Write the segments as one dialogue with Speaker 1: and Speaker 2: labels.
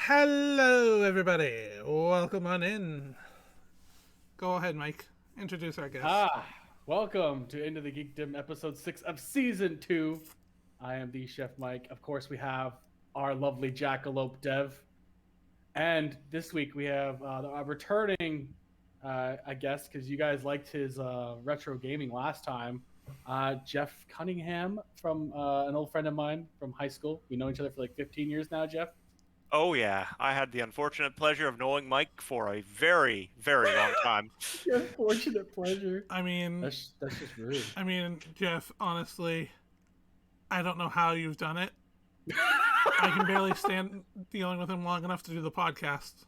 Speaker 1: Hello, everybody. Welcome on in. Go ahead, Mike. Introduce our guest.
Speaker 2: Welcome to Into the Geekdom, episode 6 of season 2. I am the Chef Mike. Of course, we have our lovely Jackalope Dev. And this week we have a returning, I guess, because you guys liked his retro gaming last time. Jeff Cunningham from an old friend of mine from high school. We know each other for like 15 years now, Jeff.
Speaker 3: Oh yeah, I had the unfortunate pleasure of knowing Mike for a very, very long time.
Speaker 2: Your unfortunate pleasure.
Speaker 1: I mean,
Speaker 2: That's just rude.
Speaker 1: I mean, Jeff, honestly, I don't know how you've done it. I can barely stand dealing with him long enough to do the podcast.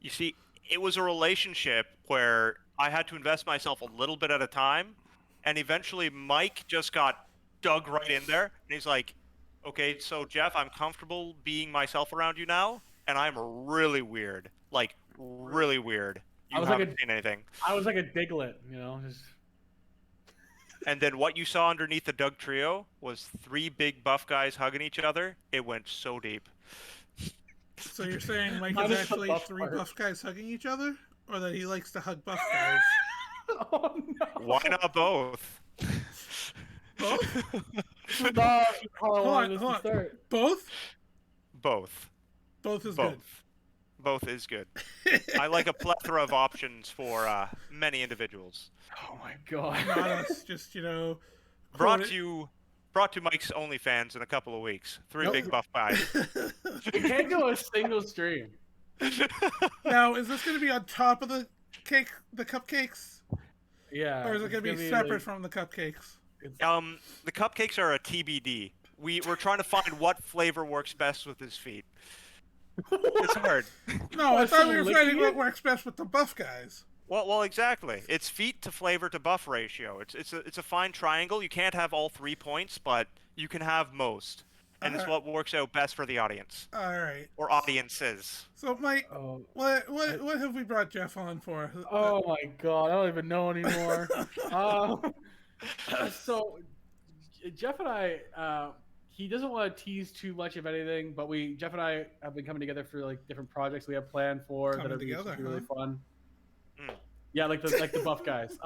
Speaker 3: You see, it was a relationship where I had to invest myself a little bit at a time, and eventually Mike just got dug right in there, and he's like, okay, so Jeff, I'm comfortable being myself around you now, and I'm really weird. Like, really weird. You haven't seen anything.
Speaker 2: I was like a Diglett, just...
Speaker 3: And then what you saw underneath the Doug trio was 3 big buff guys hugging each other. It went so deep.
Speaker 1: So you're saying Mike is actually 3 buff guys hugging each other? Or that he likes to hug buff guys?
Speaker 2: Oh, no.
Speaker 3: Why not both?
Speaker 1: Both?
Speaker 2: Hold on.
Speaker 1: Both?
Speaker 3: Both.
Speaker 1: Both is good.
Speaker 3: Both is good. I like a plethora of options for many individuals.
Speaker 2: Oh my god.
Speaker 1: Not us, just,
Speaker 3: Brought to Mike's OnlyFans in a couple of weeks. 3 big buff guys.
Speaker 2: You can't go a single stream.
Speaker 1: Now, is this going to be on top of the cupcakes?
Speaker 2: Yeah.
Speaker 1: Or is it going to be separate from the cupcakes?
Speaker 3: The cupcakes are a TBD. We're trying to find what flavor works best with his feet. It's hard.
Speaker 1: No, I thought we were finding what works best with the buff guys.
Speaker 3: Well, exactly. It's feet to flavor to buff ratio. It's a fine triangle. You can't have all 3 points, but you can have most, and it's what works out best for the audience.
Speaker 1: All right.
Speaker 3: Or audiences.
Speaker 1: So, Mike, what have we brought Jeff on for?
Speaker 2: Oh my god, I don't even know anymore. So, Jeff and I, he doesn't want to tease too much of anything, but Jeff and I have been coming together for like different projects we have planned for that are really fun. Yeah, like the buff guys.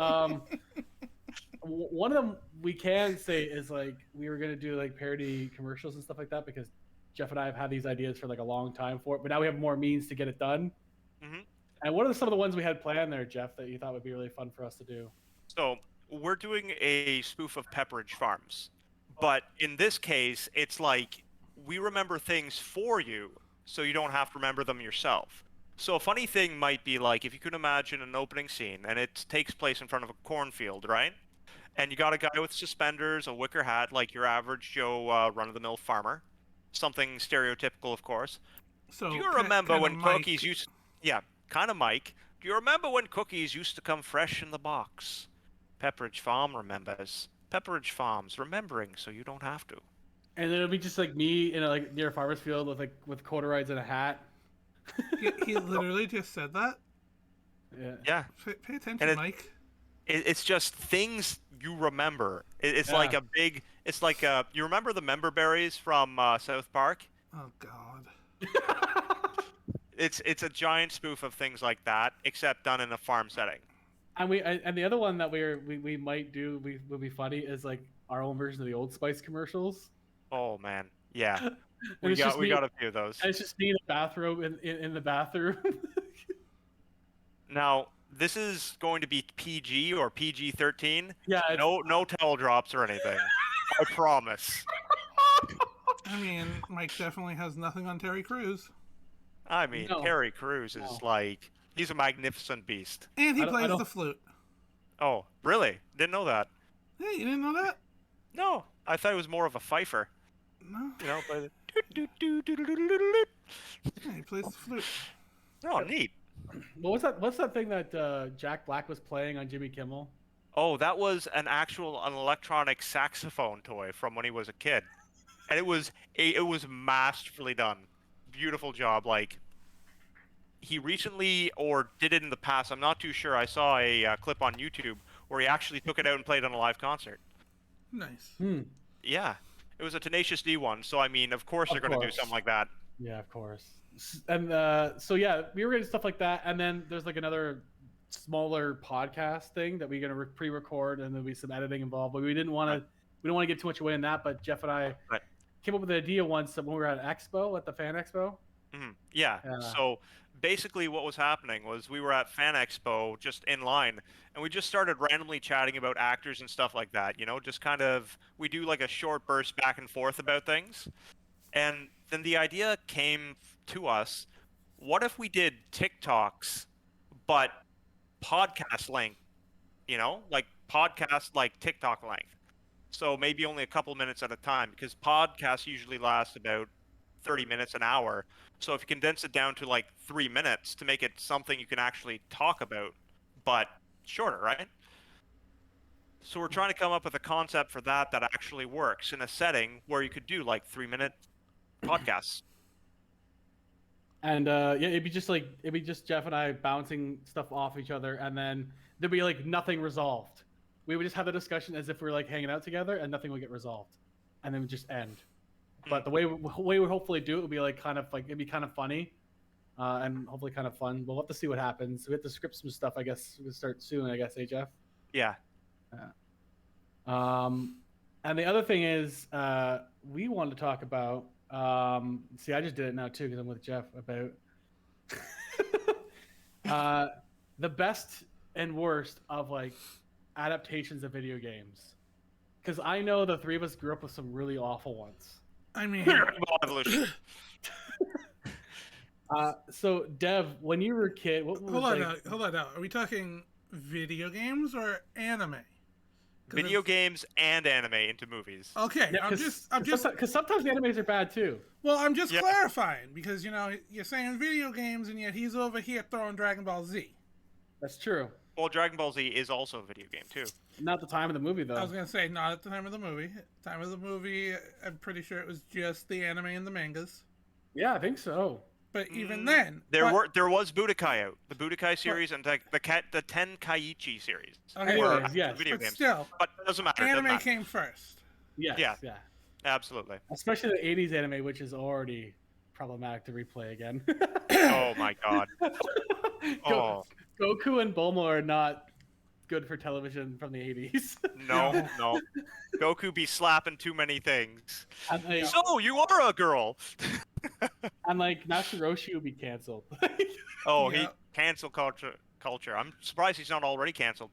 Speaker 2: One of them we can say is like we were gonna do like parody commercials and stuff like that because Jeff and I have had these ideas for like a long time for it, but now we have more means to get it done. Mm-hmm. And what are some of the ones we had planned there, Jeff, that you thought would be really fun for us to do?
Speaker 3: So we're doing a spoof of Pepperidge Farms, but in this case, it's like we remember things for you, so you don't have to remember them yourself. So a funny thing might be like if you could imagine an opening scene and it takes place in front of a cornfield, right? And you got a guy with suspenders, a wicker hat, like your average Joe run-of-the-mill farmer. Something stereotypical, of course.
Speaker 1: So
Speaker 3: do you remember when cookies used... Yeah, kind of Mike. Do you remember when cookies used to come fresh in the box? Pepperidge Farm remembers. Pepperidge Farms, remembering so you don't have to.
Speaker 2: And then it'll be just like me in like near a farmer's field with corduroys and a hat.
Speaker 1: He literally just said that?
Speaker 3: Yeah.
Speaker 1: Pay attention, Mike.
Speaker 3: It's just things you remember. It's like a big... It's like you remember the member berries from South Park?
Speaker 1: Oh, God.
Speaker 3: It's a giant spoof of things like that, except done in a farm setting.
Speaker 2: And the other one that we might do would be funny is like our own version of the Old Spice commercials.
Speaker 3: Oh man, yeah. we got a few of those.
Speaker 2: And it's just me in a bathrobe in the bathroom.
Speaker 3: Now this is going to be PG or PG-13.
Speaker 2: Yeah.
Speaker 3: No towel drops or anything. I promise.
Speaker 1: I mean, Mike definitely has nothing on Terry Crews.
Speaker 3: I mean, Terry Crews is like... He's a magnificent beast.
Speaker 1: And he plays the flute.
Speaker 3: Oh, really? Didn't know that.
Speaker 1: Yeah, you didn't know that?
Speaker 3: No, I thought he was more of a fifer.
Speaker 1: No.
Speaker 3: You know, play the...
Speaker 1: Yeah, he plays the flute.
Speaker 3: Oh, neat.
Speaker 2: What's that thing that Jack Black was playing on Jimmy Kimmel?
Speaker 3: Oh, that was an electronic saxophone toy from when he was a kid. And it was masterfully done. Beautiful job, like... He recently, or did it in the past, I'm not too sure. I saw a clip on YouTube where he actually took it out and played on a live concert.
Speaker 1: Nice.
Speaker 3: Yeah. It was a Tenacious D one, so I mean, of course they're going to do something like that.
Speaker 2: Yeah, of course. So yeah, we were getting stuff like that, and then there's like another smaller podcast thing that we're gonna pre-record, and there'll be some editing involved. But we didn't want
Speaker 3: Right.
Speaker 2: to. We don't want to give too much away in that. But Jeff and I
Speaker 3: Right.
Speaker 2: came up with an idea once when we were at Expo, at the Fan Expo.
Speaker 3: Yeah.
Speaker 2: Uh,
Speaker 3: So basically, what was happening was we were at Fan Expo just in line, and we just started randomly chatting about actors and stuff like that. Just kind of we do like a short burst back and forth about things, and then the idea came to us. What if we did TikToks, but podcast length? Like podcast like TikTok length. So maybe only a couple minutes at a time because podcasts usually last about 30 minutes an hour. So if you condense it down to like 3 minutes to make it something you can actually talk about, but shorter, right? So we're trying to come up with a concept for that actually works in a setting where you could do like 3-minute podcasts.
Speaker 2: And yeah, it'd be just Jeff and I bouncing stuff off each other, and then there'd be like nothing resolved. We would just have the discussion as if we were like hanging out together, and nothing would get resolved, and then it would just end. But the way we hopefully do it would be like it'd be kind of funny, and hopefully kind of fun. We'll have to see what happens. We have to script some stuff. I guess we'll start soon. I guess, hey Jeff.
Speaker 3: Yeah.
Speaker 2: And the other thing is, we wanted to talk about. See, I just did it now too because I'm with Jeff about the best and worst of like adaptations of video games. Because I know the three of us grew up with some really awful ones.
Speaker 1: I mean,
Speaker 3: Evolution.
Speaker 2: So Dev, when you were a kid, what was
Speaker 1: hold on
Speaker 2: like...
Speaker 1: now. Hold on now. Are we talking video games or anime?
Speaker 3: Video games and anime into movies.
Speaker 1: Okay,
Speaker 2: Yeah, because sometimes the animes are bad too.
Speaker 1: Well, I'm just clarifying because you're saying video games and yet he's over here throwing Dragon Ball Z.
Speaker 2: That's true.
Speaker 3: Well, Dragon Ball Z is also a video game too.
Speaker 2: Not the time of the movie though.
Speaker 1: I was gonna say not at the time of the movie. Time of the movie, I'm pretty sure it was just the anime and the mangas.
Speaker 2: Yeah, I think so.
Speaker 1: But even then,
Speaker 3: there was Budokai out, the Budokai series, and like the Tenkaichi series.
Speaker 1: Okay,
Speaker 2: Anyways, yes.
Speaker 3: Video
Speaker 1: but
Speaker 3: games.
Speaker 1: still,
Speaker 3: But it doesn't matter.
Speaker 1: anime came first.
Speaker 2: Yes,
Speaker 3: Yeah.
Speaker 2: yeah.
Speaker 3: Absolutely.
Speaker 2: Especially the 80s anime, which is already problematic to replay again.
Speaker 3: Oh my god. Oh.
Speaker 2: Goku and Bulma are not good for television from the 80s.
Speaker 3: No. Goku be slapping too many things.
Speaker 2: And like,
Speaker 3: So you are a girl.
Speaker 2: and like Master Roshi would be canceled.
Speaker 3: Oh,
Speaker 1: Yeah.
Speaker 3: he cancel culture. I'm surprised he's not already canceled.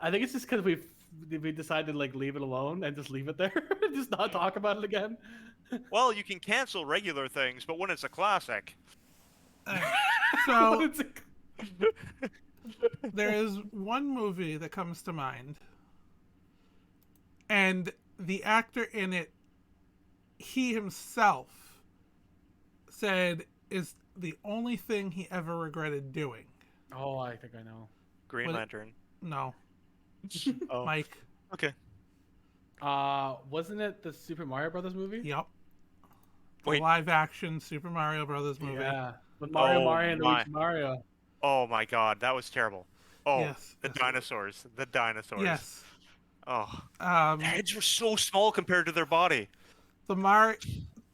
Speaker 2: I think it's just because we decided to like leave it alone and just leave it there, just not talk about it again.
Speaker 3: Well, you can cancel regular things, but when it's a classic.
Speaker 1: So there is one movie that comes to mind, and the actor in it, he himself said is the only thing he ever regretted doing.
Speaker 2: Oh, I think I know.
Speaker 3: Green
Speaker 1: What-
Speaker 3: Lantern.
Speaker 1: No,
Speaker 3: Oh.
Speaker 1: Mike.
Speaker 3: Okay.
Speaker 2: Wasn't it the Super Mario Brothers movie?
Speaker 1: Yep. The
Speaker 3: Wait.
Speaker 1: live-action Super Mario Brothers movie.
Speaker 2: Yeah, with Mario,
Speaker 3: Oh,
Speaker 2: Mario, and
Speaker 3: my.
Speaker 2: Luigi Mario.
Speaker 3: Oh my god, that was terrible. Oh,
Speaker 1: Yes.
Speaker 3: the dinosaurs. The dinosaurs.
Speaker 1: Yes.
Speaker 3: Oh.
Speaker 1: Um,
Speaker 3: Their heads were so small compared to their body.
Speaker 1: the Mario.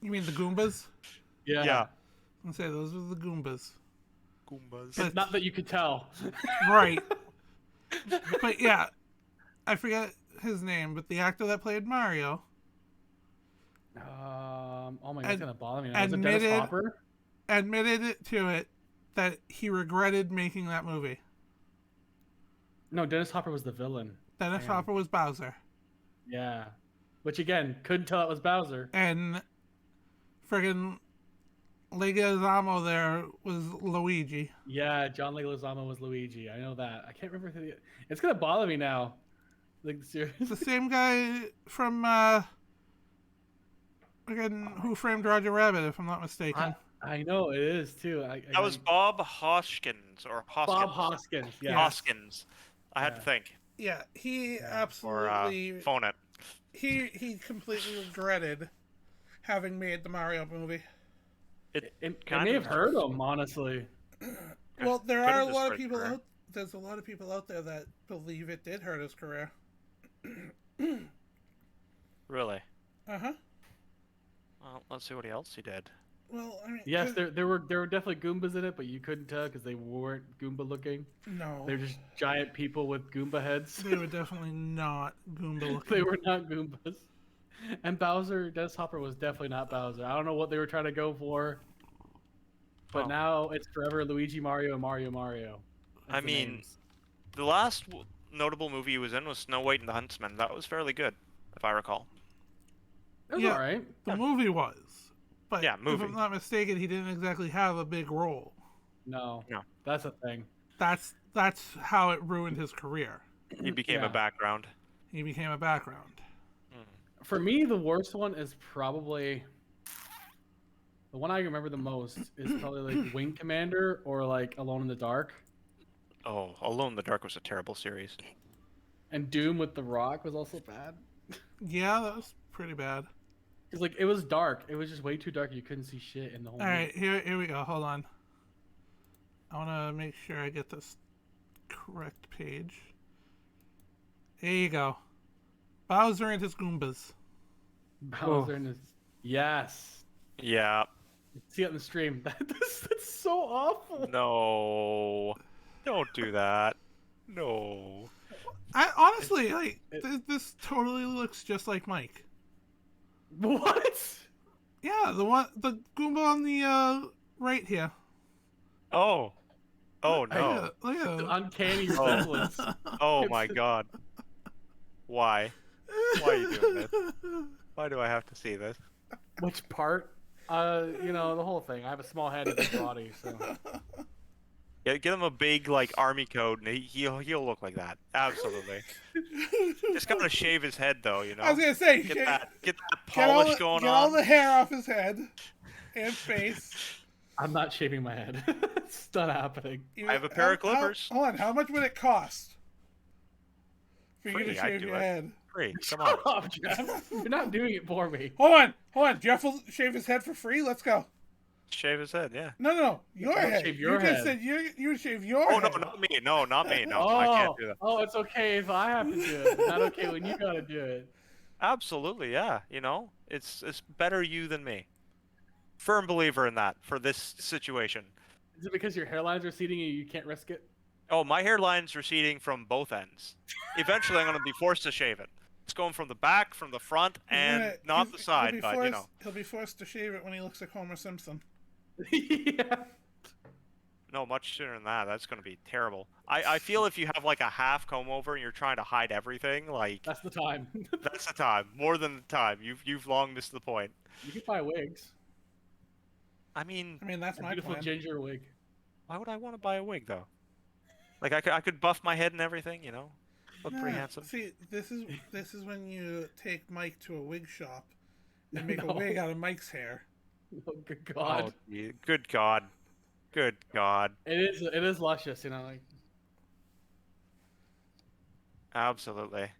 Speaker 1: You mean the Goombas?
Speaker 3: Yeah.
Speaker 1: I'm say those are the Goombas.
Speaker 3: Goombas.
Speaker 1: But-
Speaker 2: Not that you could tell.
Speaker 1: Right. But yeah, I forget his name, but the actor that played Mario
Speaker 2: Oh my god, it's gonna bother me now. Is it
Speaker 1: admitted-
Speaker 2: Dennis Hopper?
Speaker 1: admitted to it that he regretted making that movie.
Speaker 2: No, Dennis Hopper was the villain.
Speaker 1: Dennis
Speaker 2: Damn.
Speaker 1: Hopper was Bowser,
Speaker 2: Yeah. Which again, couldn't tell it was Bowser.
Speaker 1: and friggin' Leguizamo there was Luigi.
Speaker 2: Yeah, John Leguizamo was Luigi. I know that. I can't remember who. It's gonna bother me now. Like
Speaker 1: It's
Speaker 2: seriously.
Speaker 1: the same guy from friggin' Who Framed Roger Rabbit, if I'm not mistaken.
Speaker 2: I know it is too.
Speaker 3: That was Bob Hoskins or Hoskins.
Speaker 2: Bob Hoskins. Yeah.
Speaker 3: Hoskins. I had to
Speaker 2: Yeah.
Speaker 3: think.
Speaker 1: Yeah, he
Speaker 3: Or
Speaker 1: absolutely
Speaker 3: phone it.
Speaker 1: he completely regretted having made the Mario movie.
Speaker 2: I
Speaker 3: Kind
Speaker 2: may
Speaker 3: of
Speaker 2: have heard him honestly.
Speaker 1: Well, there
Speaker 3: Could
Speaker 1: are a
Speaker 3: have
Speaker 1: lot of
Speaker 3: destroyed
Speaker 1: people
Speaker 3: career.
Speaker 1: out. There's a lot of people out there that believe it did hurt his career.
Speaker 3: Really?
Speaker 1: Uh huh.
Speaker 3: Well, let's see what else he did.
Speaker 1: Well, I mean,
Speaker 2: Yes, there were definitely Goombas in it, but you couldn't tell because they weren't Goomba looking.
Speaker 1: no,
Speaker 2: They're just giant people with Goomba heads.
Speaker 1: they were definitely not Goomba
Speaker 2: They
Speaker 1: looking.
Speaker 2: were not Goombas. And Bowser, Dennis Hopper was definitely not Bowser. I don't know what they were trying to go for, but
Speaker 3: Oh.
Speaker 2: now it's forever Luigi, Mario, and Mario, Mario. That's
Speaker 3: I
Speaker 2: the
Speaker 3: mean,
Speaker 2: names.
Speaker 3: the last notable movie he was in was Snow White and the Huntsman. That was fairly good, if I recall.
Speaker 2: It was
Speaker 1: Yeah.
Speaker 2: all right.
Speaker 1: The movie was, but
Speaker 3: Yeah,
Speaker 1: if
Speaker 3: movie.
Speaker 1: I'm not mistaken, he didn't exactly have a big role.
Speaker 2: No,
Speaker 3: No.
Speaker 2: that's a thing.
Speaker 1: That's how it ruined his career.
Speaker 3: He became
Speaker 2: Yeah.
Speaker 3: a background.
Speaker 1: He became a background.
Speaker 2: For me, the worst one is probably the one I remember the most is probably like Wing Commander or like Alone in the Dark.
Speaker 3: Oh, Alone in the Dark was a terrible series.
Speaker 2: And Doom with the Rock was also bad.
Speaker 1: Yeah, that was pretty bad.
Speaker 2: Cause like it was dark. It was just way too dark. You couldn't see shit in the whole.
Speaker 1: All right, here we go. Hold on. I want to make sure I get this correct page. There you go. Bowser and his Goombas.
Speaker 2: Bowser and his. Yes.
Speaker 3: Yeah.
Speaker 2: See it in the stream. That's so awful.
Speaker 3: No. Don't do that. No.
Speaker 1: I honestly like this. Totally looks just like Mike.
Speaker 2: What?
Speaker 1: Yeah, the Goomba on the right here.
Speaker 3: Oh. Oh no.
Speaker 1: Look at
Speaker 2: The
Speaker 1: him.
Speaker 2: uncanny resemblance.
Speaker 3: Oh my god. Why? Why are you doing this? Why do I have to see this?
Speaker 2: Which part? You know, the whole thing. I have a small head and a big body, so.
Speaker 3: Yeah, get him a big like army coat, and he'll look like that. Absolutely. Just gotta shave his head though, you know.
Speaker 1: I was gonna say,
Speaker 3: Get that
Speaker 1: get
Speaker 3: polish going
Speaker 1: get all
Speaker 3: on.
Speaker 1: the hair off his head and face.
Speaker 2: I'm not shaving my head. It's not happening.
Speaker 3: I have a pair of clippers.
Speaker 1: Hold on, how much would it cost for you to
Speaker 3: Free, I'd
Speaker 1: shave
Speaker 3: do
Speaker 1: your
Speaker 3: it.
Speaker 1: head?
Speaker 3: Free. Come
Speaker 2: Shut
Speaker 3: on.
Speaker 2: up, Jeff. You're not doing it for me.
Speaker 1: Hold on. Jeff will shave his head for free. Let's go.
Speaker 3: Shave his head, yeah.
Speaker 1: No, your
Speaker 2: I'll
Speaker 1: head.
Speaker 2: shave your
Speaker 1: you just
Speaker 2: head.
Speaker 1: said you would shave your
Speaker 3: Oh
Speaker 1: head.
Speaker 3: no, not me. No, not me. No, I can't do that.
Speaker 2: Oh, it's okay if I have to do it. It's not okay when you gotta do it.
Speaker 3: Absolutely, yeah. You know, it's better you than me. Firm believer in that for this situation.
Speaker 2: Is it because your hairlines are receding and you can't risk it?
Speaker 3: Oh, my hairline's receding from both ends. Eventually, I'm gonna be forced to shave it. It's going from the back, from the front, and not the side, but you know.
Speaker 1: He'll be forced to shave it when he looks like Homer Simpson.
Speaker 2: Yeah.
Speaker 3: No, much sooner than that. That's gonna be terrible. I feel if you have like a half comb over and you're trying to hide everything, like
Speaker 2: That's the time.
Speaker 3: that's the time. More than the time. You've long missed the point.
Speaker 2: You can buy wigs.
Speaker 3: I mean,
Speaker 1: That's
Speaker 2: A
Speaker 1: my
Speaker 2: beautiful
Speaker 1: plan.
Speaker 2: ginger wig.
Speaker 3: why would I want to buy a wig though? Like I could buff my head and everything, you know, look pretty
Speaker 1: Yeah,
Speaker 3: handsome.
Speaker 1: See, this is when you take Mike to a wig shop and make
Speaker 2: No.
Speaker 1: a wig out of Mike's hair.
Speaker 2: Oh, good God.
Speaker 3: Oh, good God, good God.
Speaker 2: It is luscious, you know. Like
Speaker 3: Absolutely.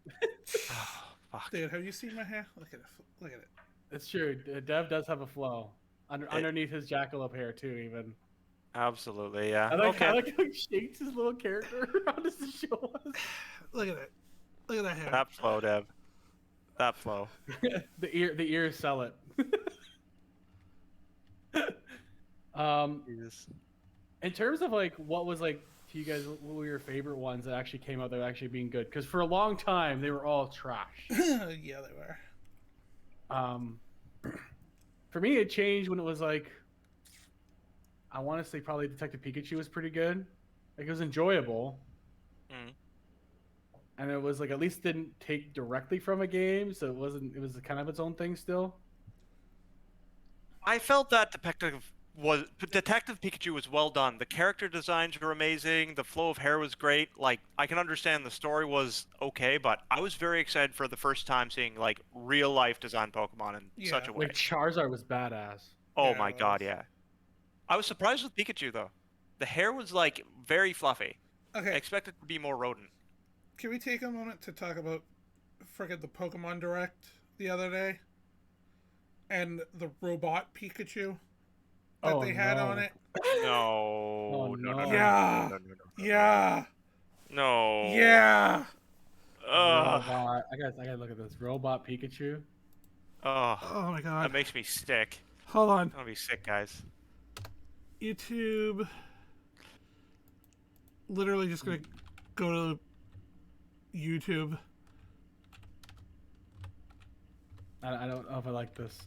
Speaker 3: Oh, fuck.
Speaker 1: Dude, have you seen my hair? Look at it. Look at it.
Speaker 2: it's true. Dev does have a flow underneath his jackalope hair too. Even
Speaker 3: Absolutely, yeah.
Speaker 2: I like
Speaker 3: Okay.
Speaker 2: how he shakes his little character. How does the show us?
Speaker 1: Look at it. Look at that hair.
Speaker 3: That flow, Dev. That flow.
Speaker 2: The ears sell it.
Speaker 3: Jesus.
Speaker 2: In terms of like what was like to you guys, what were your favorite ones that actually came out that were actually being good? Because for a long time they were all trash.
Speaker 1: Yeah, they were.
Speaker 2: For me, it changed when it was like, I want to say probably Detective Pikachu was pretty good. Like it was enjoyable,
Speaker 3: Mm.
Speaker 2: and it was like at least didn't take directly from a game, so it wasn't. It was kind of its own thing still.
Speaker 3: I felt that Detective Pikachu was well done. The character designs were amazing. The flow of hair was great. Like I can understand the story was okay, but I was very excited for the first time seeing like real life design Pokemon in such a way.
Speaker 2: Like Charizard was badass.
Speaker 3: Oh
Speaker 1: Yeah,
Speaker 3: my
Speaker 1: it
Speaker 3: god,
Speaker 1: was.
Speaker 3: yeah. I was surprised with Pikachu though. The hair was like very fluffy. I
Speaker 1: Okay,
Speaker 3: expected it to be more rodent.
Speaker 1: can we take a moment to talk about friggin' the Pokemon Direct the other day? And the robot Pikachu that
Speaker 2: Oh,
Speaker 1: they had
Speaker 2: no.
Speaker 1: on it?
Speaker 3: No.
Speaker 2: Oh,
Speaker 3: No,
Speaker 2: no.
Speaker 3: no, no,
Speaker 1: Yeah.
Speaker 3: no, no, no, no,
Speaker 1: Yeah.
Speaker 3: no.
Speaker 1: Yeah.
Speaker 3: Ugh.
Speaker 2: Robot. I gotta look at this. Robot Pikachu.
Speaker 3: Ugh.
Speaker 1: Oh my
Speaker 3: That
Speaker 1: god.
Speaker 3: makes me sick.
Speaker 1: Hold on.
Speaker 3: I'm gonna be sick, guys.
Speaker 1: YouTube. Literally just gonna go to YouTube.
Speaker 2: I don't know if I like this.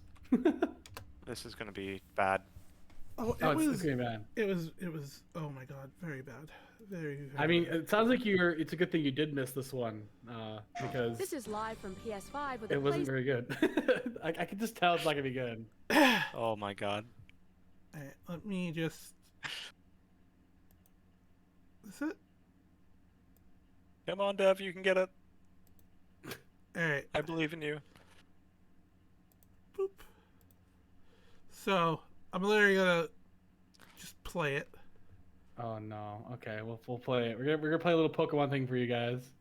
Speaker 3: This is gonna be bad.
Speaker 1: Oh,
Speaker 2: It's gonna be bad.
Speaker 1: It was. Oh my god, very bad. Very.
Speaker 2: I mean,
Speaker 1: bad.
Speaker 2: it sounds like it's a good thing you did miss this one, because
Speaker 4: This is live from PS5 with
Speaker 2: it wasn't very good. I can just tell it's not gonna be good.
Speaker 3: Oh my god.
Speaker 1: Alright, let me just. Is it?
Speaker 3: Come on, Dev, you can get it.
Speaker 1: Alright.
Speaker 3: I believe in you.
Speaker 1: Boop. So I'm literally gonna just play it.
Speaker 2: Oh no. Okay, we'll play it. We're gonna play a little Pokemon thing for you guys.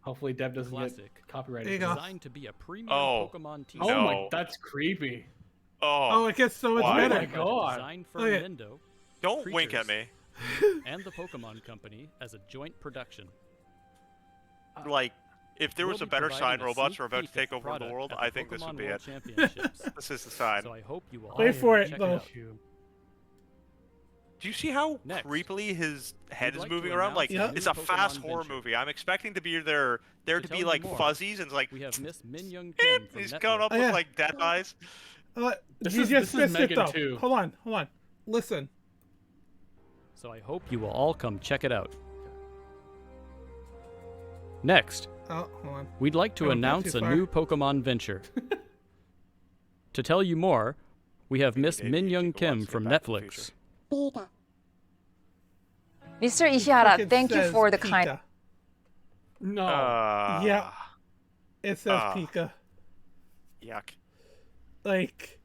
Speaker 2: Hopefully, Deb doesn't
Speaker 5: Classic.
Speaker 2: get copyrighted.
Speaker 1: There you
Speaker 2: for
Speaker 1: go.
Speaker 2: this.
Speaker 5: Designed to be a premium
Speaker 3: Oh.
Speaker 5: Pokemon team.
Speaker 2: Oh
Speaker 3: No.
Speaker 2: my, that's creepy.
Speaker 1: Oh,
Speaker 3: Oh,
Speaker 1: it gets so much
Speaker 3: Why?
Speaker 1: better.
Speaker 2: Oh my God.
Speaker 5: Designed for
Speaker 1: Look at-
Speaker 5: Nintendo
Speaker 3: don't wink at
Speaker 5: creatures.
Speaker 3: me.
Speaker 5: and the Pokemon Company as a joint production.
Speaker 3: Like, if there
Speaker 5: We'll
Speaker 3: was a
Speaker 5: be
Speaker 3: better
Speaker 5: providing
Speaker 3: sign robots
Speaker 5: sneak
Speaker 3: were about to
Speaker 5: peek
Speaker 3: take
Speaker 5: of
Speaker 3: over the
Speaker 5: product
Speaker 3: world,
Speaker 5: at
Speaker 3: I think this would
Speaker 5: Pokemon
Speaker 3: be
Speaker 5: World
Speaker 3: it.
Speaker 5: Championships.
Speaker 3: This is the sign.
Speaker 5: So I hope you all
Speaker 1: Wait for
Speaker 5: will
Speaker 1: it,
Speaker 5: check
Speaker 1: though.
Speaker 5: out.
Speaker 3: Do you see how
Speaker 5: Next,
Speaker 3: creepily his head
Speaker 5: we'd
Speaker 3: is
Speaker 5: like to
Speaker 3: moving around? Like,
Speaker 1: announce a
Speaker 3: it's
Speaker 5: new
Speaker 3: a fast
Speaker 5: Pokemon
Speaker 3: horror
Speaker 5: venture.
Speaker 3: movie. I'm expecting to be there
Speaker 5: To
Speaker 3: to
Speaker 5: tell
Speaker 3: be
Speaker 5: you
Speaker 3: like
Speaker 5: more,
Speaker 3: fuzzies and like
Speaker 5: We have Miss Min Young
Speaker 3: beep,
Speaker 5: Kim from
Speaker 3: he's
Speaker 5: Netflix.
Speaker 3: going up
Speaker 1: Oh,
Speaker 3: with
Speaker 1: yeah.
Speaker 3: like dead eyes.
Speaker 2: This
Speaker 1: You
Speaker 2: is-
Speaker 1: just
Speaker 2: this is
Speaker 1: missed it
Speaker 2: Megan
Speaker 1: though.
Speaker 2: 2.
Speaker 1: Hold on. Listen.
Speaker 5: So I hope you will all come check it out. Next,
Speaker 1: Oh, hold on.
Speaker 5: we'd like to
Speaker 1: Oh, not
Speaker 5: announce
Speaker 1: too
Speaker 5: a
Speaker 1: far.
Speaker 5: new Pokemon venture. To tell you more, we have Miss
Speaker 3: Maybe
Speaker 5: Min
Speaker 3: you
Speaker 5: Young
Speaker 3: can go on
Speaker 5: Kim
Speaker 3: to
Speaker 5: from
Speaker 3: Back to the
Speaker 5: Netflix.
Speaker 3: Future.
Speaker 6: Mr. Ishihara,
Speaker 1: Frickin'
Speaker 6: thank you
Speaker 1: says
Speaker 6: for the
Speaker 1: Pika.
Speaker 6: kind.
Speaker 2: No.
Speaker 1: Yeah. It says
Speaker 3: Ah.
Speaker 1: Pika.
Speaker 3: Yuck.
Speaker 1: Like,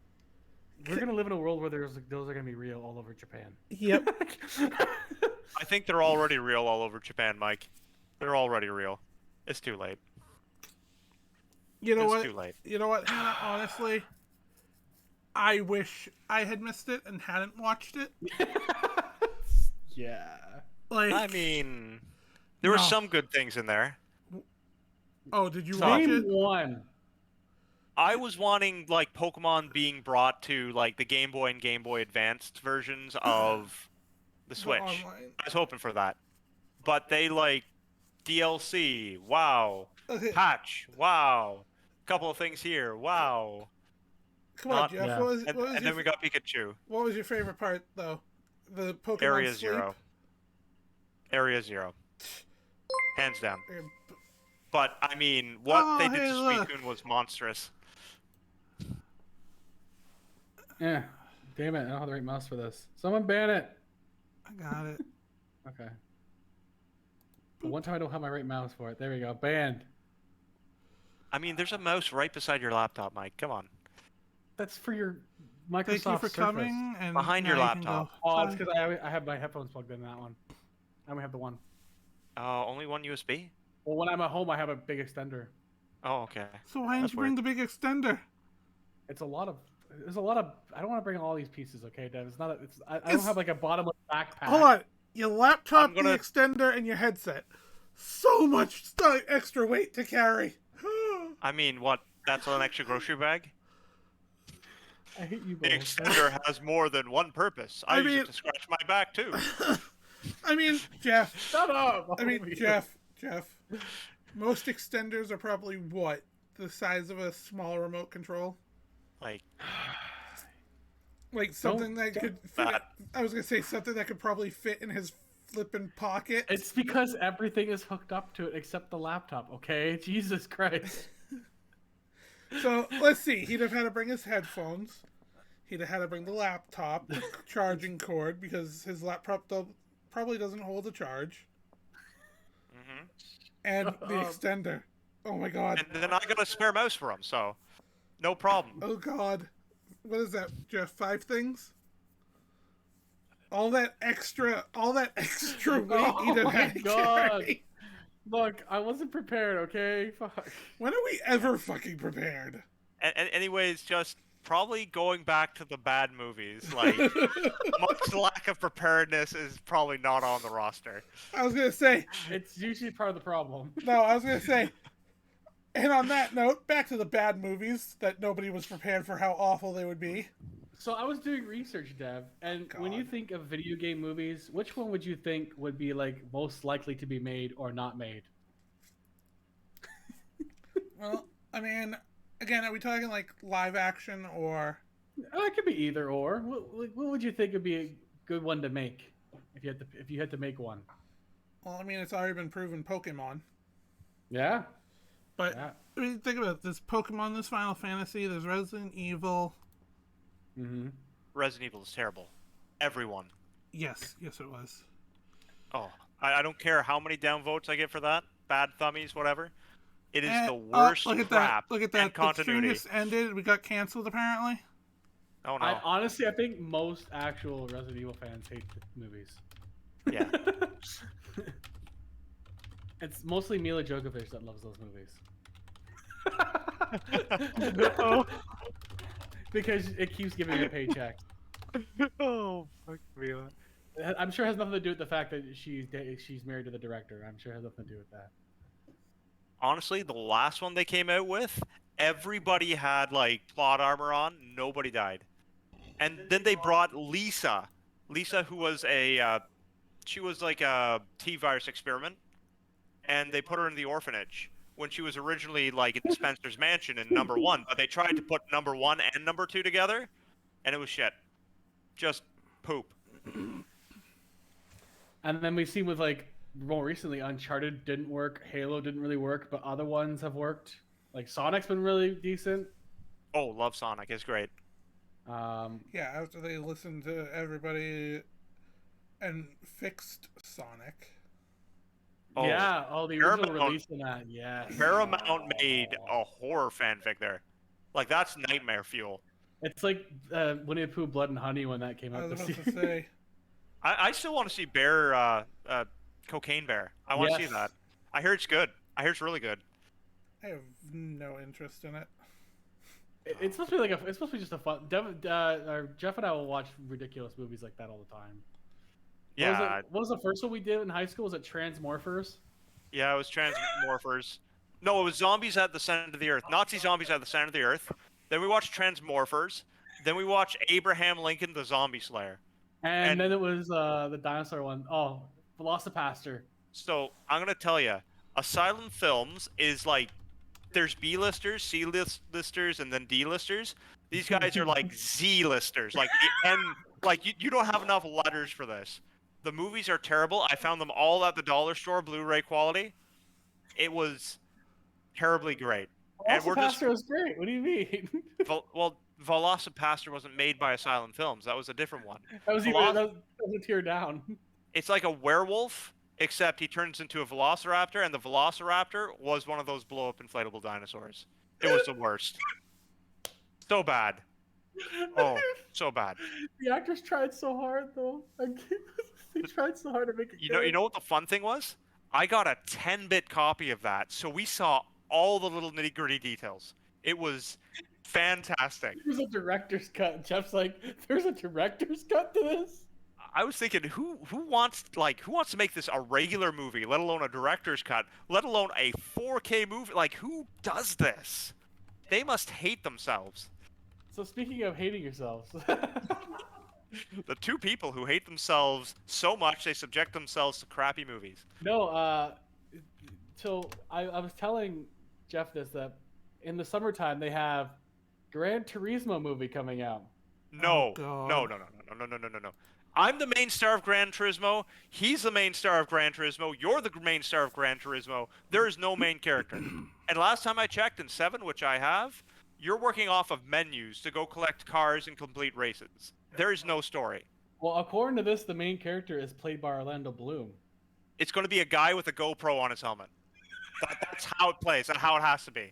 Speaker 2: We're gonna live in a world where those are gonna be real all over Japan.
Speaker 1: yep.
Speaker 3: I think they're already real all over Japan, Mike. They're already real. It's too late.
Speaker 1: You know
Speaker 3: It's
Speaker 1: what?
Speaker 3: too late.
Speaker 1: You know what, Hannah? Honestly, I wish I had missed it and hadn't watched it.
Speaker 2: Yeah.
Speaker 1: Like,
Speaker 3: I mean, there were
Speaker 1: No.
Speaker 3: some good things in there.
Speaker 1: oh, did you watch
Speaker 2: Name
Speaker 1: it?
Speaker 2: one.
Speaker 3: I was wanting like Pokemon being brought to like the Game Boy and Game Boy Advanced versions of the Switch.
Speaker 1: Online.
Speaker 3: I was hoping for that, but they like DLC. Wow.
Speaker 1: Okay,
Speaker 3: Patch. Wow. Couple of things here. Wow.
Speaker 1: come on,
Speaker 3: not-
Speaker 1: Jeff.
Speaker 2: yeah.
Speaker 1: What was,
Speaker 3: And,
Speaker 1: what, was
Speaker 3: and
Speaker 1: your,
Speaker 3: then we got Pikachu.
Speaker 1: what was your favorite part, though? The Pokemon
Speaker 3: Area
Speaker 1: Sleep?
Speaker 3: 0. Area 0. Hands down.
Speaker 1: Or-
Speaker 3: But I mean, what
Speaker 1: Oh,
Speaker 3: they did
Speaker 1: hey,
Speaker 3: to
Speaker 1: look.
Speaker 3: Suicune was monstrous.
Speaker 2: Yeah. Damn it! I don't have the right mouse for this. Someone ban it.
Speaker 1: I got it.
Speaker 2: Okay. But one time I don't have my right mouse for it. There we go. Banned.
Speaker 3: I mean, there's a mouse right beside your laptop, Mike. Come on.
Speaker 2: That's for your Microsoft
Speaker 1: Thank you for
Speaker 2: Surface.
Speaker 1: coming. And
Speaker 3: Behind your
Speaker 1: now you can go.
Speaker 3: laptop.
Speaker 2: Oh, it's
Speaker 1: Bye.
Speaker 2: because I have my headphones plugged in that one. I only have the one.
Speaker 3: Only one USB?
Speaker 2: Well, when I'm at home, I have a big extender.
Speaker 3: Oh, okay.
Speaker 1: So why didn't
Speaker 3: That's
Speaker 1: you bring the big extender?
Speaker 2: It's a lot of. There's a lot of. I don't want to bring all these pieces, okay, Dev? It's not. I don't
Speaker 1: It's-
Speaker 2: have like a bottomless backpack.
Speaker 1: Hold on. Your laptop,
Speaker 3: I'm gonna-
Speaker 1: the extender, and your headset. So much extra weight to carry.
Speaker 3: I mean, what? That's an extra grocery bag?
Speaker 2: I hate you
Speaker 3: The
Speaker 2: both.
Speaker 3: extender has more than one purpose. I
Speaker 1: I
Speaker 3: use
Speaker 1: mean-
Speaker 3: it to scratch my back, too.
Speaker 1: I mean, Jeff.
Speaker 2: Shut up!
Speaker 1: I mean, Jeff. Most extenders are probably what? The size of a small remote control?
Speaker 3: Like,
Speaker 1: Like something that
Speaker 2: don't
Speaker 1: could fit.
Speaker 3: that.
Speaker 1: I was gonna say something that could probably fit in his flipping pocket.
Speaker 2: It's because everything is hooked up to it except the laptop. Okay, Jesus Christ.
Speaker 1: So let's see. He'd have had to bring his headphones. He'd have had to bring the laptop, the charging cord, because his laptop probably doesn't hold a charge,
Speaker 3: hmm
Speaker 1: and the extender. Oh my god.
Speaker 3: And then I got a spare mouse for him, so no problem.
Speaker 1: Oh god. What is that, Jeff? 5 things? All that extra weight
Speaker 2: Oh
Speaker 1: he'd have
Speaker 2: my
Speaker 1: had to
Speaker 2: God.
Speaker 1: carry.
Speaker 2: Look, I wasn't prepared. Okay, fuck.
Speaker 1: When are we ever fucking prepared?
Speaker 3: And anyways, just probably going back to the bad movies, like, much lack of preparedness is probably not on the roster.
Speaker 1: I was gonna say
Speaker 2: It's usually part of the problem.
Speaker 1: no. I was gonna say And on that note, back to the bad movies that nobody was prepared for how awful they would be.
Speaker 2: So I was doing research, Dev, and when you
Speaker 1: God.
Speaker 2: think of video game movies, which one would you think would be like most likely to be made or not made?
Speaker 1: Well, I mean, again, are we talking like live action or?
Speaker 2: It could be either or. What would you think would be a good one to make if you had to make one?
Speaker 1: Well, I mean, it's already been proven Pokemon.
Speaker 2: Yeah.
Speaker 1: But
Speaker 2: Yeah.
Speaker 1: I mean, think about it. There's Pokemon, there's Final Fantasy, there's Resident Evil.
Speaker 2: Mm-hmm.
Speaker 3: Resident Evil is terrible. Everyone.
Speaker 1: Yes, it was.
Speaker 3: Oh, I don't care how many downvotes I get for that. Bad thummies, whatever. It is the
Speaker 1: Oh,
Speaker 3: worst
Speaker 1: look at
Speaker 3: crap.
Speaker 1: that! Look at
Speaker 3: and
Speaker 1: that! The
Speaker 3: continuity.
Speaker 1: stream just ended. We got canceled apparently.
Speaker 3: Oh no.
Speaker 2: I think most actual Resident Evil fans hate the movies.
Speaker 3: Yeah.
Speaker 2: It's mostly Mila Djokovic that loves those movies.
Speaker 3: Oh.
Speaker 2: Because it keeps giving her paychecks.
Speaker 3: Oh, fuck me.
Speaker 2: I'm sure it has nothing to do with the fact that she's married to the director. I'm sure it has nothing to do with that.
Speaker 3: Honestly, the last one they came out with, everybody had like plot armor on. Nobody died. And then they brought Lisa. Lisa, who was she was like a T-virus experiment, and they put her in the orphanage when she was originally like in Spencer's mansion in number 1. But they tried to put number 1 and number 2 together, and it was shit. Just poop.
Speaker 2: And then we've seen with like more recently, Uncharted didn't work, Halo didn't really work, but other ones have worked. Like Sonic's been really decent.
Speaker 3: Oh, love Sonic. It's great.
Speaker 1: Yeah, after they listened to everybody and fixed Sonic.
Speaker 3: Oh,
Speaker 2: yeah, the original
Speaker 3: Paramount-
Speaker 2: release in that, yes.
Speaker 3: Paramount made a horror fanfic there. Like, that's nightmare fuel.
Speaker 2: It's like Winnie the Pooh Blood and Honey when that came
Speaker 1: I
Speaker 2: out
Speaker 1: was
Speaker 2: this
Speaker 1: about
Speaker 2: year.
Speaker 1: to say.
Speaker 3: I still want to see Cocaine Bear. I want to see
Speaker 2: Yes.
Speaker 3: that. I hear it's good. I hear it's really good.
Speaker 1: I have no interest in it.
Speaker 2: It's supposed to be it's supposed to be just a fun. Jeff and I will watch ridiculous movies like that all the time.
Speaker 3: Yeah,
Speaker 2: What was the first one we did in high school? Was it Transmorphers?
Speaker 3: yeah, it was Transmorphers. No, it was Zombies at the Center of the Earth. Nazi Zombies at the Center of the Earth. Then we watched Transmorphers. Then we watched Abraham Lincoln, the Zombie Slayer.
Speaker 2: And then it was the dinosaur one. Oh, Velocipaster.
Speaker 3: So I'm gonna tell you, Asylum Films is like, there's B-listers, C-listers, and then D-listers. These guys are like Z-listers. Like the N, like you don't have enough letters for this. The movies are terrible. I found them all at the dollar store, Blu-ray quality. It was terribly great. And we're just
Speaker 2: Velocipaster was great. What do you mean?
Speaker 3: well, Velocipaster wasn't made by Asylum Films. That was a different one.
Speaker 2: that was a tear down.
Speaker 3: It's like a werewolf, except he turns into a velociraptor, and the velociraptor was one of those blow-up inflatable dinosaurs. It was the worst. So bad. Oh, so bad.
Speaker 2: The actors tried so hard, though. They tried so hard to make it.
Speaker 3: You know what the fun thing was? I got a 10-bit copy of that, so we saw all the little nitty-gritty details. It was fantastic.
Speaker 2: There's a director's cut. Jeff's like, "There's a director's cut to this."
Speaker 3: I was thinking, who wants to make this a regular movie, let alone a director's cut, let alone a 4K movie? Like, who does this? They must hate themselves.
Speaker 2: So speaking of hating yourselves,
Speaker 3: The two people who hate themselves so much they subject themselves to crappy movies.
Speaker 2: no. So I was telling Jeff this, that in the summertime they have Gran Turismo movie coming out.
Speaker 3: No,
Speaker 1: God.
Speaker 3: no. I'm the main star of Gran Turismo. He's the main star of Gran Turismo. You're the main star of Gran Turismo. There is no main character. And last time I checked in 7, which I have, you're working off of menus to go collect cars and complete races. There is no story.
Speaker 2: Well, according to this, the main character is played by Orlando Bloom.
Speaker 3: It's going to be a guy with a GoPro on his helmet. That's how it plays. That's how it has to be.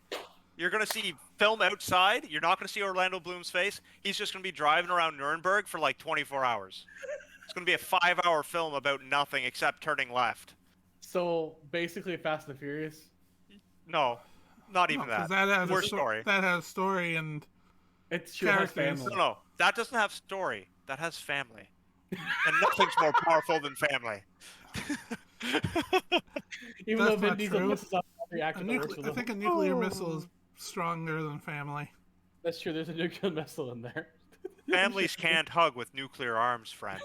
Speaker 3: You're going to see film outside. You're not going to see Orlando Bloom's face. He's just going to be driving around Nuremberg for like 24 hours. It's going to be a 5-hour film about nothing except turning left.
Speaker 2: So basically, Fast and the Furious.
Speaker 3: No, not even
Speaker 1: No, 'cause
Speaker 3: that.
Speaker 1: has
Speaker 3: Worse story.
Speaker 1: That has story and
Speaker 2: It's sure has
Speaker 1: Characters.
Speaker 2: family.
Speaker 3: No, that doesn't have story. That has family. And nothing's more powerful than family.
Speaker 2: Even though
Speaker 1: That's
Speaker 2: Vin
Speaker 1: not
Speaker 2: Diesel
Speaker 1: true.
Speaker 2: messes up all reactor that works with
Speaker 1: I think a nuclear missile is stronger than family.
Speaker 2: That's true. There's a nuclear missile in there.
Speaker 3: Families can't hug with nuclear arms, friend.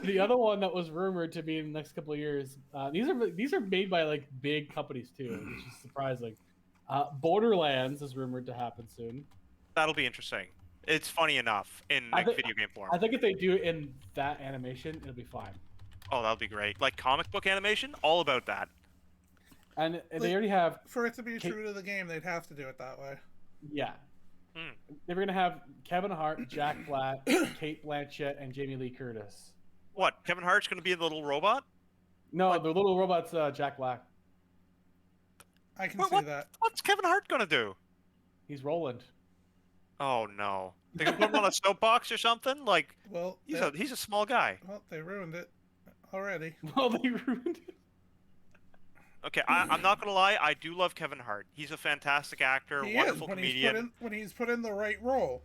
Speaker 2: The other one that was rumored to be in the next couple of years. These are made by like big companies too, which is surprising. Borderlands is rumored to happen soon.
Speaker 3: That'll be interesting. It's funny enough in
Speaker 2: I think-
Speaker 3: video game form.
Speaker 2: I think if they do it in that animation, it'll be fine.
Speaker 3: Oh, that'll be great. Like comic book animation, all about that.
Speaker 2: And they already have,
Speaker 1: For it to be true to the game, they'd have to do it that way.
Speaker 2: yeah.
Speaker 3: Hmm.
Speaker 2: They were gonna have Kevin Hart, Jack Black, Kate Blanchett, and Jamie Lee Curtis.
Speaker 3: What? Kevin Hart's gonna be the little robot?
Speaker 2: No, the little robot's Jack Black.
Speaker 1: I can
Speaker 3: What-
Speaker 1: see
Speaker 3: what-
Speaker 1: that.
Speaker 3: What's Kevin Hart gonna do?
Speaker 2: He's Roland.
Speaker 3: Oh no. They can put him on a soapbox or something? Like
Speaker 1: Well,
Speaker 3: he's a small guy.
Speaker 1: well, they ruined it already.
Speaker 2: Well, they ruined it.
Speaker 3: Okay, I'm not gonna lie, I do love Kevin Hart. He's a fantastic actor,
Speaker 1: He
Speaker 3: wonderful
Speaker 1: is
Speaker 3: comedian.
Speaker 1: when he's put in the right role.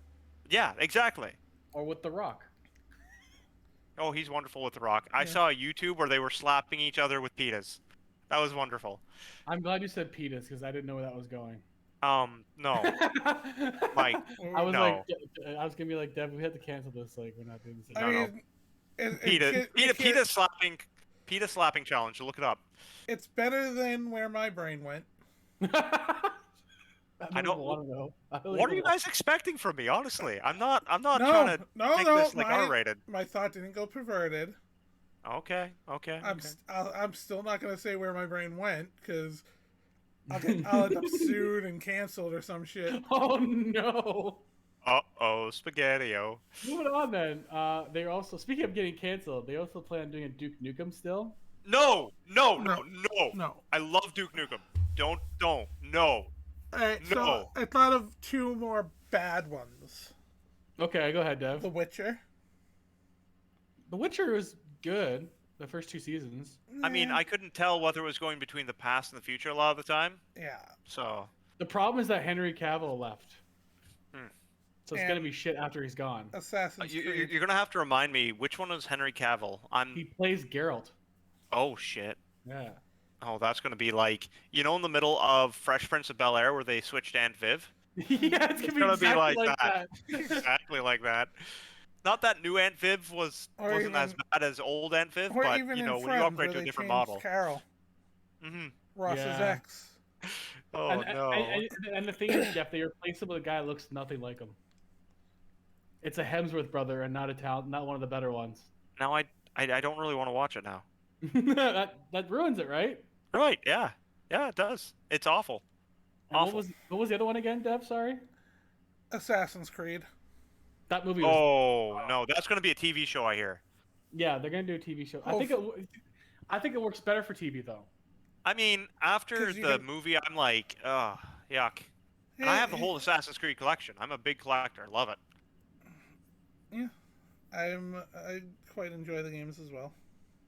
Speaker 3: Yeah, exactly.
Speaker 2: Or with The Rock.
Speaker 3: Oh, he's wonderful with The Rock. I
Speaker 1: Yeah.
Speaker 3: saw a YouTube where they were slapping each other with pitas. That was wonderful.
Speaker 2: I'm glad you said Penis because I didn't know where that was going.
Speaker 3: No. Mike,
Speaker 2: I was
Speaker 3: no.
Speaker 2: like, I was gonna be like, Deb, we have to cancel this. Like, we're not doing this.
Speaker 1: I
Speaker 3: No, no.
Speaker 1: mean,
Speaker 3: PETA slapping challenge. Look it up.
Speaker 1: It's better than where my brain went.
Speaker 3: I don't-
Speaker 2: want to know.
Speaker 3: What are you guys expecting from me? Honestly, I'm not
Speaker 1: No,
Speaker 3: trying to
Speaker 1: no,
Speaker 3: make
Speaker 1: no.
Speaker 3: this like
Speaker 1: my,
Speaker 3: R-rated.
Speaker 1: my thought didn't go perverted.
Speaker 3: Okay.
Speaker 1: I'm still not gonna say where my brain went because I'll end up sued and canceled or some shit.
Speaker 2: Oh no.
Speaker 3: Uh-oh, spaghetti-o.
Speaker 2: Moving on then. They're also, speaking of getting canceled, they also plan on doing a Duke Nukem still.
Speaker 3: No.
Speaker 1: No.
Speaker 3: I love Duke Nukem. Don't. No.
Speaker 1: Alright, so
Speaker 3: No.
Speaker 1: I thought of two more bad ones.
Speaker 2: Okay, go ahead, Dev.
Speaker 1: The Witcher.
Speaker 2: The Witcher was good. The first 2 seasons.
Speaker 3: I mean, I couldn't tell whether it was going between the past and the future a lot of the time.
Speaker 1: Yeah.
Speaker 3: So,
Speaker 2: The problem is that Henry Cavill left.
Speaker 3: Hmm.
Speaker 2: So it's
Speaker 1: And-
Speaker 2: gonna be shit after he's gone.
Speaker 1: Assassin's Creed.
Speaker 3: you're gonna have to remind me which one was Henry Cavill.
Speaker 2: He plays Geralt.
Speaker 3: Oh shit.
Speaker 2: Yeah.
Speaker 3: Oh, that's gonna be like in the middle of Fresh Prince of Bel-Air where they switched Aunt Viv.
Speaker 2: Yeah, it's
Speaker 3: It's
Speaker 2: gonna
Speaker 3: gonna
Speaker 2: be
Speaker 3: be
Speaker 2: exactly
Speaker 3: like
Speaker 2: like that.
Speaker 3: Exactly like that. Not that new Aunt Viv wasn't as bad as old Aunt Viv,
Speaker 1: Or
Speaker 3: but
Speaker 1: even
Speaker 3: you
Speaker 1: in
Speaker 3: know when
Speaker 1: Friends,
Speaker 3: you upgrade
Speaker 1: where
Speaker 3: to a
Speaker 1: they
Speaker 3: different
Speaker 1: changed
Speaker 3: model.
Speaker 1: Carol,
Speaker 3: Hmm.
Speaker 1: Ross's
Speaker 2: Yeah.
Speaker 1: ex.
Speaker 3: Oh
Speaker 2: and,
Speaker 3: no.
Speaker 2: and the thing is, Jeff, they replaced him with a guy that looks nothing like him. It's a Hemsworth brother and not not one of the better ones.
Speaker 3: Now I don't really want to watch it now.
Speaker 2: that ruins it, right?
Speaker 3: Right? Yeah. Yeah, it does. It's awful.
Speaker 2: And
Speaker 3: Awful.
Speaker 2: what was the other one again, Dev? Sorry.
Speaker 1: Assassin's Creed.
Speaker 2: That movie was.
Speaker 3: Oh no, that's gonna be a TV show. I hear.
Speaker 2: Yeah, they're gonna do a TV show. I think it works better for TV though.
Speaker 3: I mean, after
Speaker 1: 'Cause you
Speaker 3: the
Speaker 1: can-
Speaker 3: movie, I'm like, ugh, yuck. And I have the whole Assassin's Creed collection. I'm a big collector. Love it.
Speaker 1: Yeah, I quite enjoy the games as well.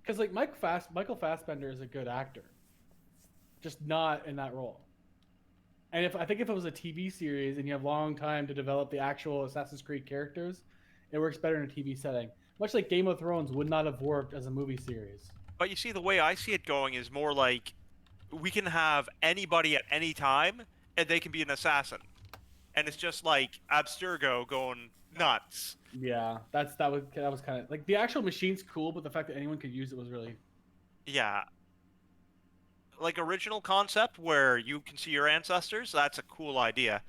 Speaker 2: Because like Michael Fassbender is a good actor, just not in that role. And I think if it was a TV series and you have long time to develop the actual Assassin's Creed characters, it works better in a TV setting. Much like Game of Thrones would not have worked as a movie series.
Speaker 3: But you see, the way I see it going is more like we can have anybody at any time, and they can be an assassin, and it's just like Abstergo going nuts.
Speaker 2: Yeah, that was kind of like the actual machine's cool, but the fact that anyone could use it was really.
Speaker 3: Yeah. Like original concept where you can see your ancestors, that's a cool idea.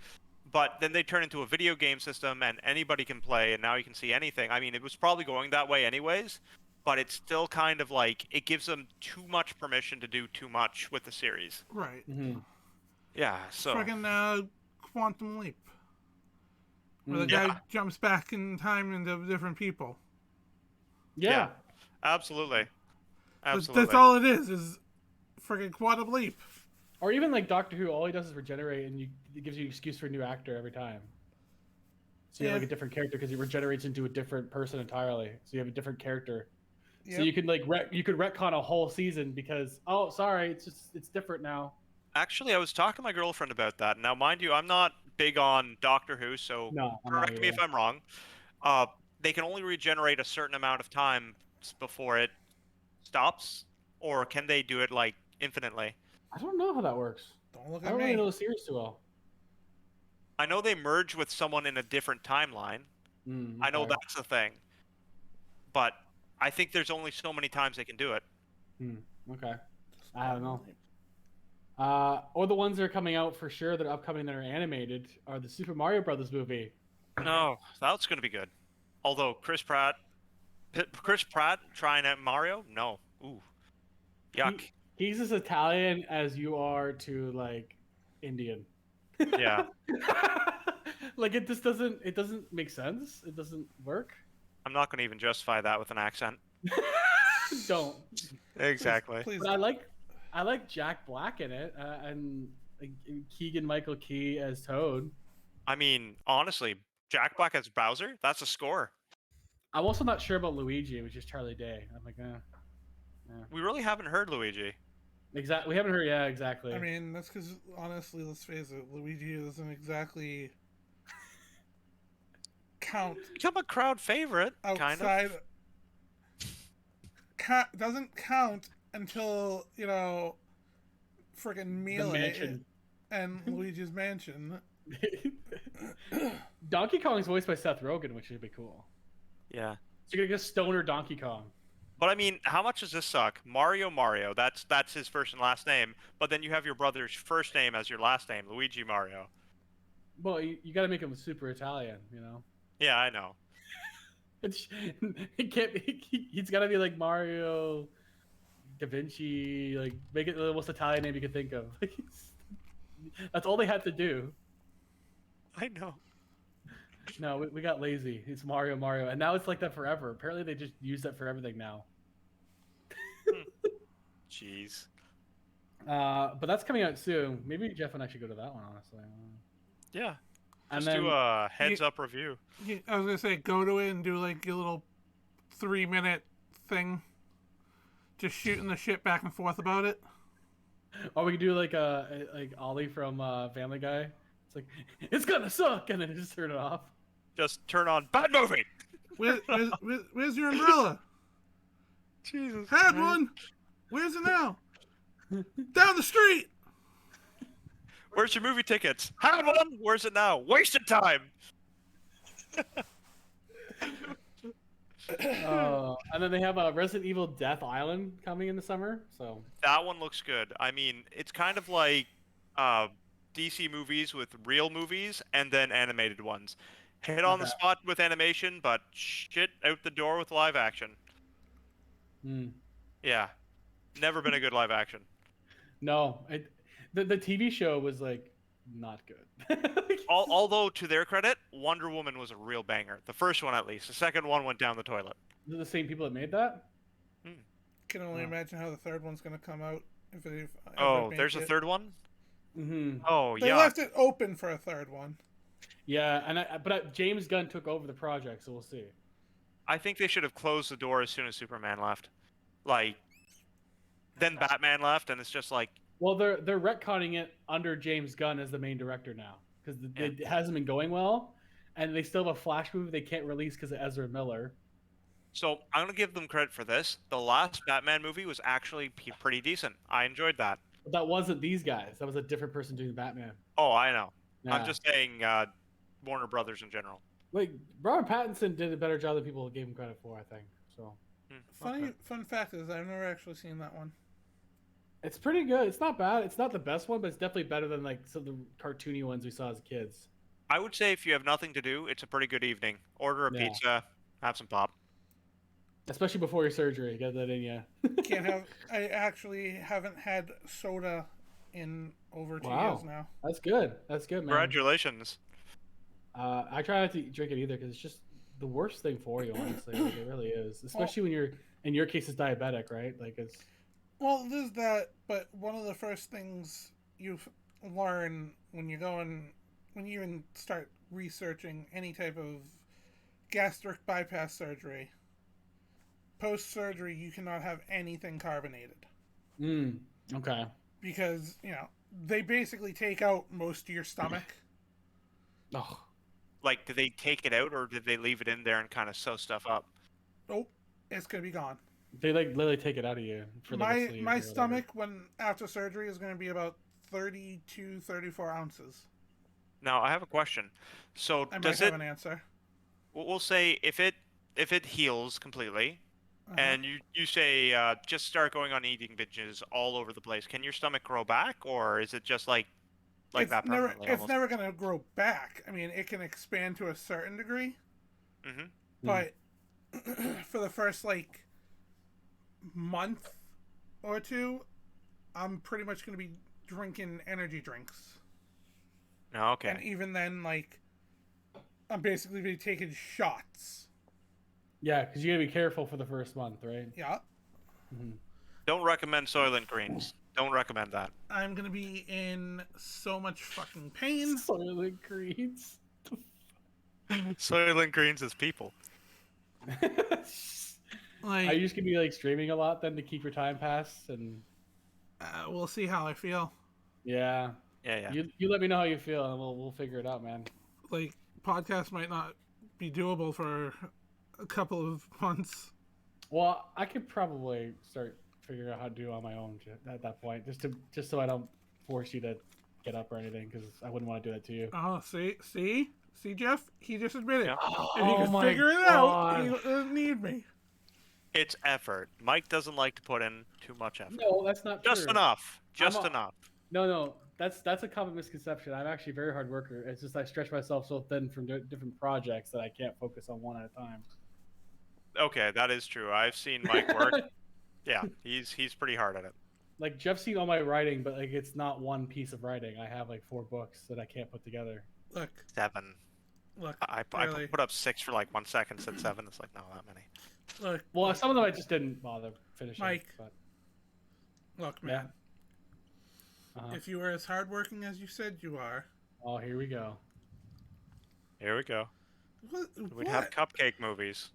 Speaker 3: But then they turn into a video game system and anybody can play and now you can see anything. I mean, it was probably going that way anyways, but it's still kind of like it gives them too much permission to do too much with the series.
Speaker 1: Right.
Speaker 3: Yeah, so
Speaker 1: Friggin' Quantum Leap. Where the
Speaker 3: Yeah.
Speaker 1: guy jumps back in time into different people.
Speaker 2: Yeah.
Speaker 3: absolutely.
Speaker 1: That's
Speaker 3: Absolutely.
Speaker 1: all it is friggin' Quantum Leap.
Speaker 2: Or even like Doctor Who, all he does is regenerate, and it gives you an excuse for a new actor every time. So you have
Speaker 1: Yeah.
Speaker 2: like a different character because he regenerates into a different person entirely. So you have a different character. So
Speaker 1: Yep.
Speaker 2: you can like you could retcon a whole season because sorry, it's different now.
Speaker 3: Actually, I was talking to my girlfriend about that. Now, mind you, I'm not big on Doctor Who, so
Speaker 2: No, I'm not
Speaker 3: correct me if
Speaker 2: either.
Speaker 3: I'm wrong. They can only regenerate a certain amount of time before it stops. or can they do it like infinitely?
Speaker 2: I don't know how that works.
Speaker 1: Don't look
Speaker 2: I
Speaker 1: at
Speaker 2: don't
Speaker 1: me.
Speaker 2: really know the series too well.
Speaker 3: I know they merge with someone in a different timeline. I know
Speaker 2: Okay.
Speaker 3: that's the thing, but I think there's only so many times they can do it.
Speaker 2: Okay. I don't know. Or the ones that are coming out for sure that are upcoming that are animated are the Super Mario Brothers movie.
Speaker 3: No, that's gonna be good. Although Chris Pratt trying at Mario, no, ooh, yuck.
Speaker 2: He's as Italian as you are to like Indian.
Speaker 3: Yeah,
Speaker 2: Like it doesn't make sense. It doesn't work.
Speaker 3: I'm not gonna even justify that with an accent.
Speaker 2: Don't.
Speaker 3: Exactly.
Speaker 1: Please.
Speaker 2: But I like Jack Black in it, and like, Keegan Michael Key as Toad.
Speaker 3: I mean, honestly, Jack Black as Bowser, that's a score.
Speaker 2: I'm also not sure about Luigi, which is Charlie Day. I'm like,
Speaker 3: We really haven't heard Luigi.
Speaker 2: exactly. We haven't heard. Yeah, exactly.
Speaker 1: I mean, that's because, honestly, let's face it, Luigi doesn't exactly count
Speaker 3: Become a crowd favorite, kind of.
Speaker 1: outside. Doesn't count until, freaking
Speaker 2: the
Speaker 1: Melee
Speaker 2: mansion.
Speaker 1: and Luigi's Mansion.
Speaker 2: Donkey Kong's voiced by Seth Rogen, which would be cool.
Speaker 3: Yeah.
Speaker 2: So you're gonna get Stoner Donkey Kong.
Speaker 3: But I mean, how much does this suck? Mario, that's his first and last name, but then you have your brother's first name as your last name, Luigi Mario.
Speaker 2: Well, you got to make him super Italian, you know.
Speaker 3: Yeah, I know.
Speaker 2: It can't be. He's got to be like Mario Da Vinci. Like make it the most Italian name you can think of. That's all they had to do.
Speaker 3: I know.
Speaker 2: No, we got lazy. It's Mario, and now it's like that forever. Apparently, they just use that for everything now.
Speaker 3: Jeez.
Speaker 2: But that's coming out soon. Maybe Jeff and I should go to that one, honestly.
Speaker 3: Yeah.
Speaker 2: And
Speaker 3: Just
Speaker 2: then
Speaker 3: do a heads-up review.
Speaker 1: I was gonna say, go to it and do like your little 3-minute thing, just shooting the shit back and forth about it.
Speaker 2: or we could do like Ollie from Family Guy. It's like it's gonna suck, and then just turn it off.
Speaker 3: Just turn on bad movie.
Speaker 1: Where's your umbrella?
Speaker 3: Jesus.
Speaker 1: Had one. Where's it now? Down the street.
Speaker 3: Where's your movie tickets? Had one. Where's it now? Wasted time.
Speaker 2: And then they have a Resident Evil Death Island coming in the summer. So
Speaker 3: That one looks good. I mean, it's kind of like DC movies with real movies and then animated ones. Hit on the
Speaker 2: Okay.
Speaker 3: spot with animation, but shit out the door with live action. Yeah. Never been a good live action.
Speaker 2: no, the TV show was like not good.
Speaker 3: Although, to their credit, Wonder Woman was a real banger. The first one, at least. The second one went down the toilet.
Speaker 2: They're the same people that made that.
Speaker 1: Can only
Speaker 2: Oh.
Speaker 1: imagine how the third one's gonna come out if they.
Speaker 3: Oh, there's a third one?
Speaker 2: Mm-hmm.
Speaker 3: Oh,
Speaker 1: They
Speaker 3: yeah.
Speaker 1: left it open for a third one.
Speaker 2: Yeah, but James Gunn took over the project, so we'll see.
Speaker 3: I think they should have closed the door as soon as Superman left. Like, then Batman left, and it's just like,
Speaker 2: Well, they're retconning it under James Gunn as the main director now because it hasn't been going well, and they still have a Flash movie they can't release because of Ezra Miller.
Speaker 3: so I'm going to give them credit for this. The last Batman movie was actually pretty decent. I enjoyed that.
Speaker 2: But that wasn't these guys. That was a different person doing Batman.
Speaker 3: Oh, I know.
Speaker 2: Yeah.
Speaker 3: I'm just saying Warner Brothers in general.
Speaker 2: Like Robert Pattinson did a better job than people gave him credit for, I think. So
Speaker 1: Fun fact is, I've never actually seen that one.
Speaker 2: it's pretty good. It's not bad. It's not the best one, but it's definitely better than like some of the cartoony ones we saw as kids.
Speaker 3: I would say if you have nothing to do, it's a pretty good evening. Order a
Speaker 2: Yeah.
Speaker 3: pizza, have some pop.
Speaker 2: Especially before your surgery, get that in you.
Speaker 1: I actually haven't had soda in over 2
Speaker 2: Wow.
Speaker 1: years now.
Speaker 2: That's good. That's good, man.
Speaker 3: Congratulations.
Speaker 2: I try not to drink it either because it's just the worst thing for you, honestly. Like, it really is. Especially when you're, in your case, it's diabetic, right? Like it's.
Speaker 1: Well, there's that, but one of the first things you learn when you even start researching any type of gastric bypass surgery, post-surgery, you cannot have anything carbonated.
Speaker 2: Okay.
Speaker 1: Because, they basically take out most of your stomach.
Speaker 2: Oh.
Speaker 3: Like, did they take it out or did they leave it in there and kind of sew stuff up?
Speaker 1: Nope, it's going to be gone.
Speaker 2: They like literally take it out of you for like a sleeve
Speaker 1: My
Speaker 2: or whatever.
Speaker 1: stomach when after surgery is going to be about 32, 34 ounces.
Speaker 3: Now I have a question. So
Speaker 1: I might
Speaker 3: does
Speaker 1: have
Speaker 3: it?
Speaker 1: an answer.
Speaker 3: We'll say if it heals completely,
Speaker 1: Uh-huh.
Speaker 3: and you say just start going on eating binges all over the place, can your stomach grow back, or is it just like that permanently
Speaker 1: It's
Speaker 3: almost?
Speaker 1: never going to grow back. I mean, it can expand to a certain degree,
Speaker 3: Mm-hmm.
Speaker 1: but for the first like month or two, I'm pretty much going to be drinking energy drinks.
Speaker 3: No, okay.
Speaker 1: And even then, like, I'm basically be taking shots.
Speaker 2: Yeah, because you gotta be careful for the first month, right?
Speaker 1: Yeah.
Speaker 3: Don't recommend Soylent Greens. Don't recommend that.
Speaker 1: I'm going to be in so much fucking pain.
Speaker 2: Soylent Greens.
Speaker 3: Soylent Greens is people.
Speaker 1: Like,
Speaker 2: Are you just gonna be like streaming a lot then to keep your time pass and?
Speaker 1: we'll see how I feel.
Speaker 2: Yeah.
Speaker 3: Yeah.
Speaker 2: You let me know how you feel and we'll figure it out, man.
Speaker 1: Like, podcast might not be doable for a couple of months.
Speaker 2: Well, I could probably start figuring out how to do it on my own at that point, just so I don't force you to get up or anything, because I wouldn't want to do that to you.
Speaker 1: Oh, see, Jeff? He just admitted.
Speaker 3: Yeah.
Speaker 1: If he could figure it out, he doesn't need me.
Speaker 3: It's effort. Mike doesn't like to put in too much effort.
Speaker 2: No, that's not
Speaker 3: Just
Speaker 2: true.
Speaker 3: enough. Just enough.
Speaker 2: No, that's a common misconception. I'm actually a very hard worker. It's just I stretch myself so thin from different projects that I can't focus on one at a time.
Speaker 3: Okay, that is true. I've seen Mike work. Yeah, he's pretty hard at it.
Speaker 2: Like Jeff's seen all my writing, but like it's not one piece of writing. I have like 4 books that I can't put together.
Speaker 1: Look,
Speaker 3: 7. I
Speaker 1: really.
Speaker 3: put up 6 for like 1 second. Said 7. It's like no, that many.
Speaker 1: Look,
Speaker 2: Well, some of them I just didn't bother finishing.
Speaker 1: Mike.
Speaker 2: But,
Speaker 1: look, man.
Speaker 2: uh-huh.
Speaker 1: If you were as hardworking as you said you are,
Speaker 2: Oh, here we go.
Speaker 3: Here we go. We'd have cupcake movies.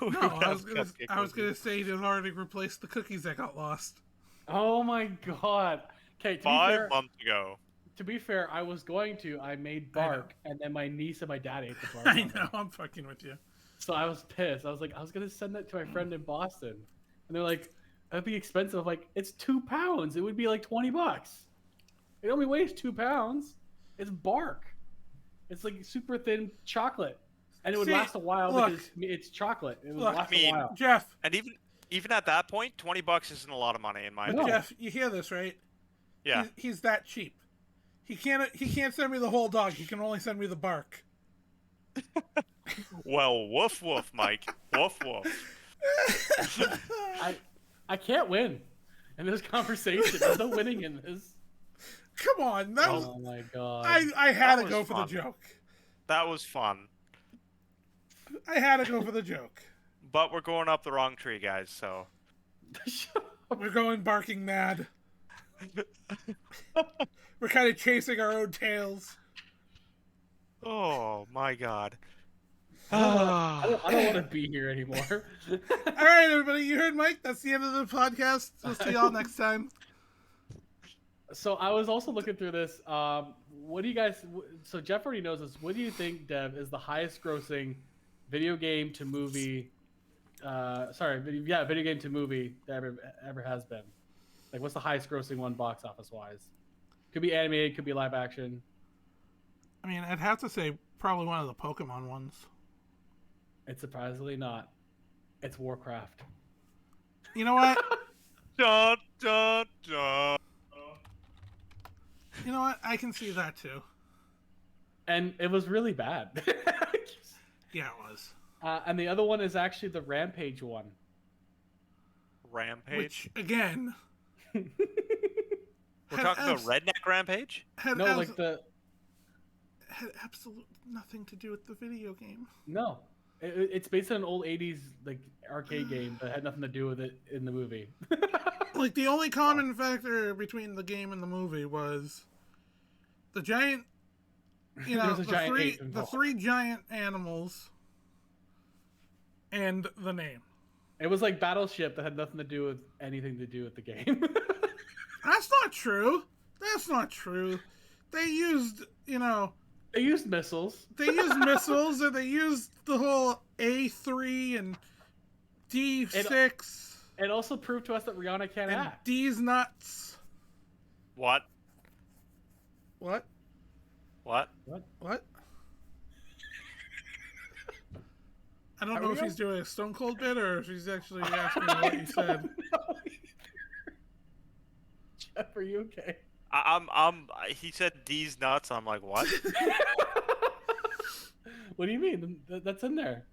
Speaker 1: No, I was gonna say you'd already replaced the cookies that got lost.
Speaker 2: Oh my god. Okay,
Speaker 3: 5 months ago.
Speaker 2: to be fair, I was going to. I made bark, and then my niece and my dad ate the bark.
Speaker 1: I know, I'm fucking with you.
Speaker 2: So I was pissed. I was like, I was gonna send that to my friend in Boston, and they're like, that'd be expensive. I'm like, it's £2. It would be like $20. It only weighs 2 pounds. It's bark. It's like super thin chocolate, and it would last a while because it's chocolate. It would last a while.
Speaker 1: Jeff.
Speaker 3: And even at that point, $20 isn't a lot of money in my opinion.
Speaker 1: Jeff, you hear this, right?
Speaker 3: Yeah.
Speaker 1: He's that cheap. He can't send me the whole dog. He can only send me the bark.
Speaker 3: Well, woof woof, Mike. Woof woof.
Speaker 2: I can't win in this conversation. There's no winning in this.
Speaker 1: Come on, that was.
Speaker 2: Oh my god.
Speaker 1: I had to
Speaker 3: was
Speaker 1: go for
Speaker 3: fun.
Speaker 1: the joke.
Speaker 3: That was fun.
Speaker 1: I had to go for the joke.
Speaker 3: But we're going up the wrong tree, guys, so.
Speaker 1: We're going barking mad. We're kind of chasing our own tails.
Speaker 3: Oh my god.
Speaker 2: I don't want to be here anymore.
Speaker 1: All right, everybody, you heard Mike. That's the end of the podcast. We'll see y'all next time.
Speaker 2: So I was also looking through this. What do you guys? So Jeff already knows this. What do you think, Dev, is the highest-grossing video game to movie? Video game to movie that ever has been. Like, what's the highest-grossing one box office-wise? Could be animated, could be live action.
Speaker 1: I mean, I'd have to say probably one of the Pokemon ones.
Speaker 2: It's surprisingly not. It's Warcraft.
Speaker 1: You know what?
Speaker 3: Dun, dun, dun.
Speaker 1: You know what? I can see that too.
Speaker 2: And it was really bad.
Speaker 1: Yeah, it was.
Speaker 2: And the other one is actually the Rampage one.
Speaker 3: Rampage?
Speaker 1: Which, again...
Speaker 3: We're talking about Redneck Rampage?
Speaker 1: Had
Speaker 2: the...
Speaker 1: Had absolutely nothing to do with the video game.
Speaker 2: No. It's based on an old 80s like arcade game that had nothing to do with it in the movie.
Speaker 1: Like, the only common factor between the game and the movie was the giant, the three giant animals and the name.
Speaker 2: It was like Battleship that had nothing to do with anything to do with the game.
Speaker 1: That's not true. That's not true. They used,
Speaker 2: They used missiles.
Speaker 1: They used missiles, and they used the whole A3 and D6
Speaker 2: It also proved to us that Rihanna can't
Speaker 1: and
Speaker 2: act.
Speaker 1: D's nuts.
Speaker 3: What?
Speaker 1: What?
Speaker 3: What?
Speaker 1: What? I don't
Speaker 2: Are
Speaker 1: know
Speaker 2: we
Speaker 1: if
Speaker 2: on?
Speaker 1: he's doing a Stone Cold bit or if he's actually asking me what you said.
Speaker 2: Jeff, are you okay?
Speaker 3: He said D's nuts. I'm like, what?
Speaker 2: What do you mean? That's in there.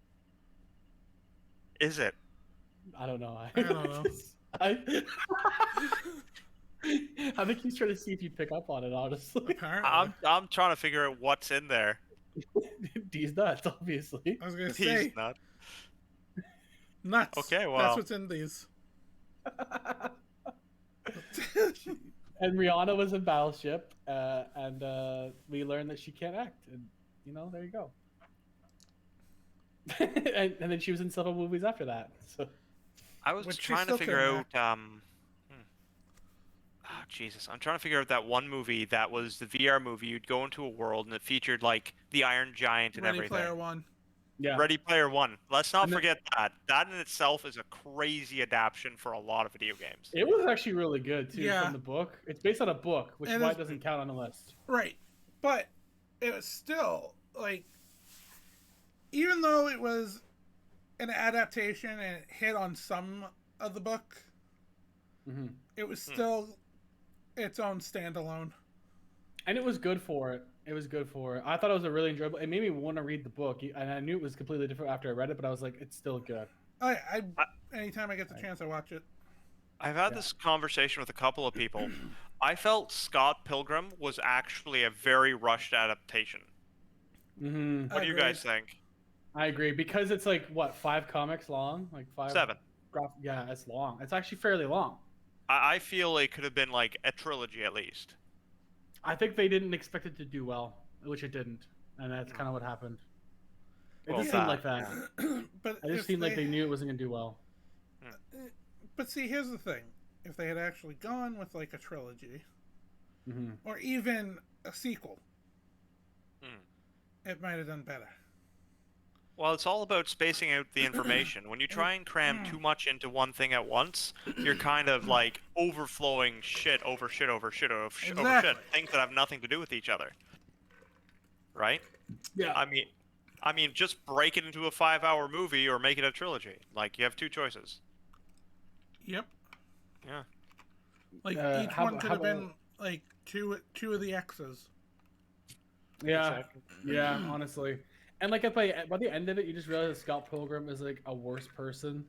Speaker 3: Is it?
Speaker 2: I don't know.
Speaker 1: I don't know.
Speaker 2: I think he's trying to see if you pick up on it, honestly.
Speaker 1: Apparently.
Speaker 3: I'm trying to figure out what's in there.
Speaker 2: D's nuts, obviously.
Speaker 1: I was going to
Speaker 3: D's
Speaker 1: say,
Speaker 3: nuts.
Speaker 1: nuts.
Speaker 3: Okay, well.
Speaker 1: That's what's in these.
Speaker 2: And Rihanna was in Battleship, and we learned that she can't act. And, there you go. and then she was in several movies after that. So.
Speaker 3: I was
Speaker 1: Which she
Speaker 3: trying to
Speaker 1: still
Speaker 3: figure
Speaker 1: couldn't
Speaker 3: out. Oh, Jesus. I'm trying to figure out that one movie that was the VR movie. You'd go into a world and it featured, like, the Iron Giant and
Speaker 1: Ready
Speaker 3: everything.
Speaker 1: Player One.
Speaker 2: Yeah.
Speaker 3: Ready Player One. Let's not
Speaker 2: And then-
Speaker 3: forget that. That in itself is a crazy adaptation for a lot of video games.
Speaker 2: It was actually really good, too,
Speaker 1: Yeah.
Speaker 2: from the book. It's based on a book, which is
Speaker 1: And
Speaker 2: why it
Speaker 1: it's-
Speaker 2: doesn't count on the list.
Speaker 1: Right. But it was still, like, even though it was an adaptation and it hit on some of the book,
Speaker 2: Mm-hmm.
Speaker 1: it was still its own standalone.
Speaker 2: And it was good for it. I thought it was a really enjoyable. It made me want to read the book, and I knew it was completely different after I read it. But I was like, it's still good.
Speaker 1: Anytime I get the chance, I watch it.
Speaker 3: I've had this conversation with a couple of people. I felt Scott Pilgrim was actually a very rushed adaptation.
Speaker 2: Mm-hmm.
Speaker 3: What do you guys think?
Speaker 2: I agree because it's like what 5 comics long, like 5.
Speaker 3: 7.
Speaker 2: Yeah, it's long. It's actually fairly long.
Speaker 3: I feel it could have been like a trilogy at least.
Speaker 2: I think they didn't expect it to do well, which it didn't, and that's kind of what happened. It
Speaker 3: Well,
Speaker 2: just seemed like that.
Speaker 1: But
Speaker 2: It just
Speaker 1: if
Speaker 2: seemed like they knew it wasn't gonna do well.
Speaker 1: But see, here's the thing: if they had actually gone with like a trilogy,
Speaker 2: Mm-hmm.
Speaker 1: or even a sequel,
Speaker 3: Mm.
Speaker 1: it might have done better.
Speaker 3: Well, it's all about spacing out the information. When you try and cram too much into one thing at once, you're kind of like overflowing shit over shit over shit over shit over
Speaker 1: Exactly.
Speaker 3: shit. Things that have nothing to do with each other. Right?
Speaker 2: Yeah.
Speaker 3: I mean, just break it into a 5-hour movie or make it a trilogy. Like, you have 2 choices.
Speaker 1: Yep.
Speaker 3: Yeah.
Speaker 1: Like each
Speaker 2: how
Speaker 1: one
Speaker 2: about-
Speaker 1: could have been like two of the X's.
Speaker 2: Yeah.
Speaker 3: Exactly.
Speaker 2: Yeah. Honestly, and like by the end of it, you just realize that Scott Pilgrim is like a worse person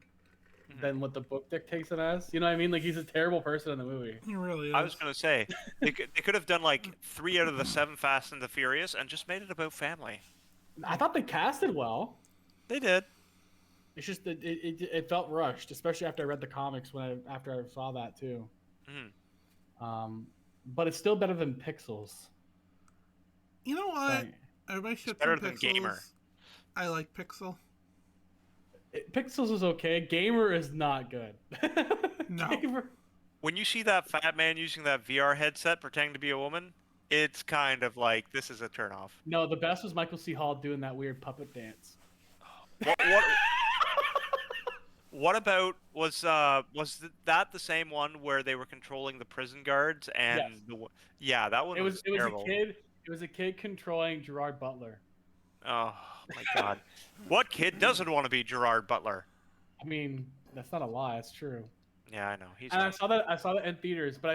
Speaker 2: than what the book dictates it as. You know what I mean? Like he's a terrible person in the movie.
Speaker 1: He really is.
Speaker 3: I was gonna say they could have done like 3 out of the 7 Fast and the Furious and just made it about family.
Speaker 2: I thought they casted well.
Speaker 3: They did.
Speaker 2: It's just that it felt rushed, especially after I read the comics after I saw that too.
Speaker 3: Mhm.
Speaker 2: But it's still better than Pixels.
Speaker 1: You know what?
Speaker 2: Right.
Speaker 1: Everybody shits
Speaker 3: better
Speaker 1: on
Speaker 3: than
Speaker 1: Pixels.
Speaker 3: Gamer.
Speaker 1: I like Pixel.
Speaker 2: Pixels is okay. Gamer is not good.
Speaker 1: No.
Speaker 2: Gamer.
Speaker 3: When you see that fat man using that VR headset pretending to be a woman, it's kind of like this is a turnoff.
Speaker 2: No, the best was Michael C. Hall doing that weird puppet dance.
Speaker 3: What about that the same one where they were controlling the prison guards and
Speaker 2: Yes.
Speaker 3: that one was terrible.
Speaker 2: It was a kid controlling Gerard Butler.
Speaker 3: Oh my god. What kid doesn't want to be Gerard Butler?
Speaker 2: I mean, that's not a lie. It's true.
Speaker 3: Yeah, I know. He's
Speaker 2: And I
Speaker 3: nice.
Speaker 2: saw that in theaters, but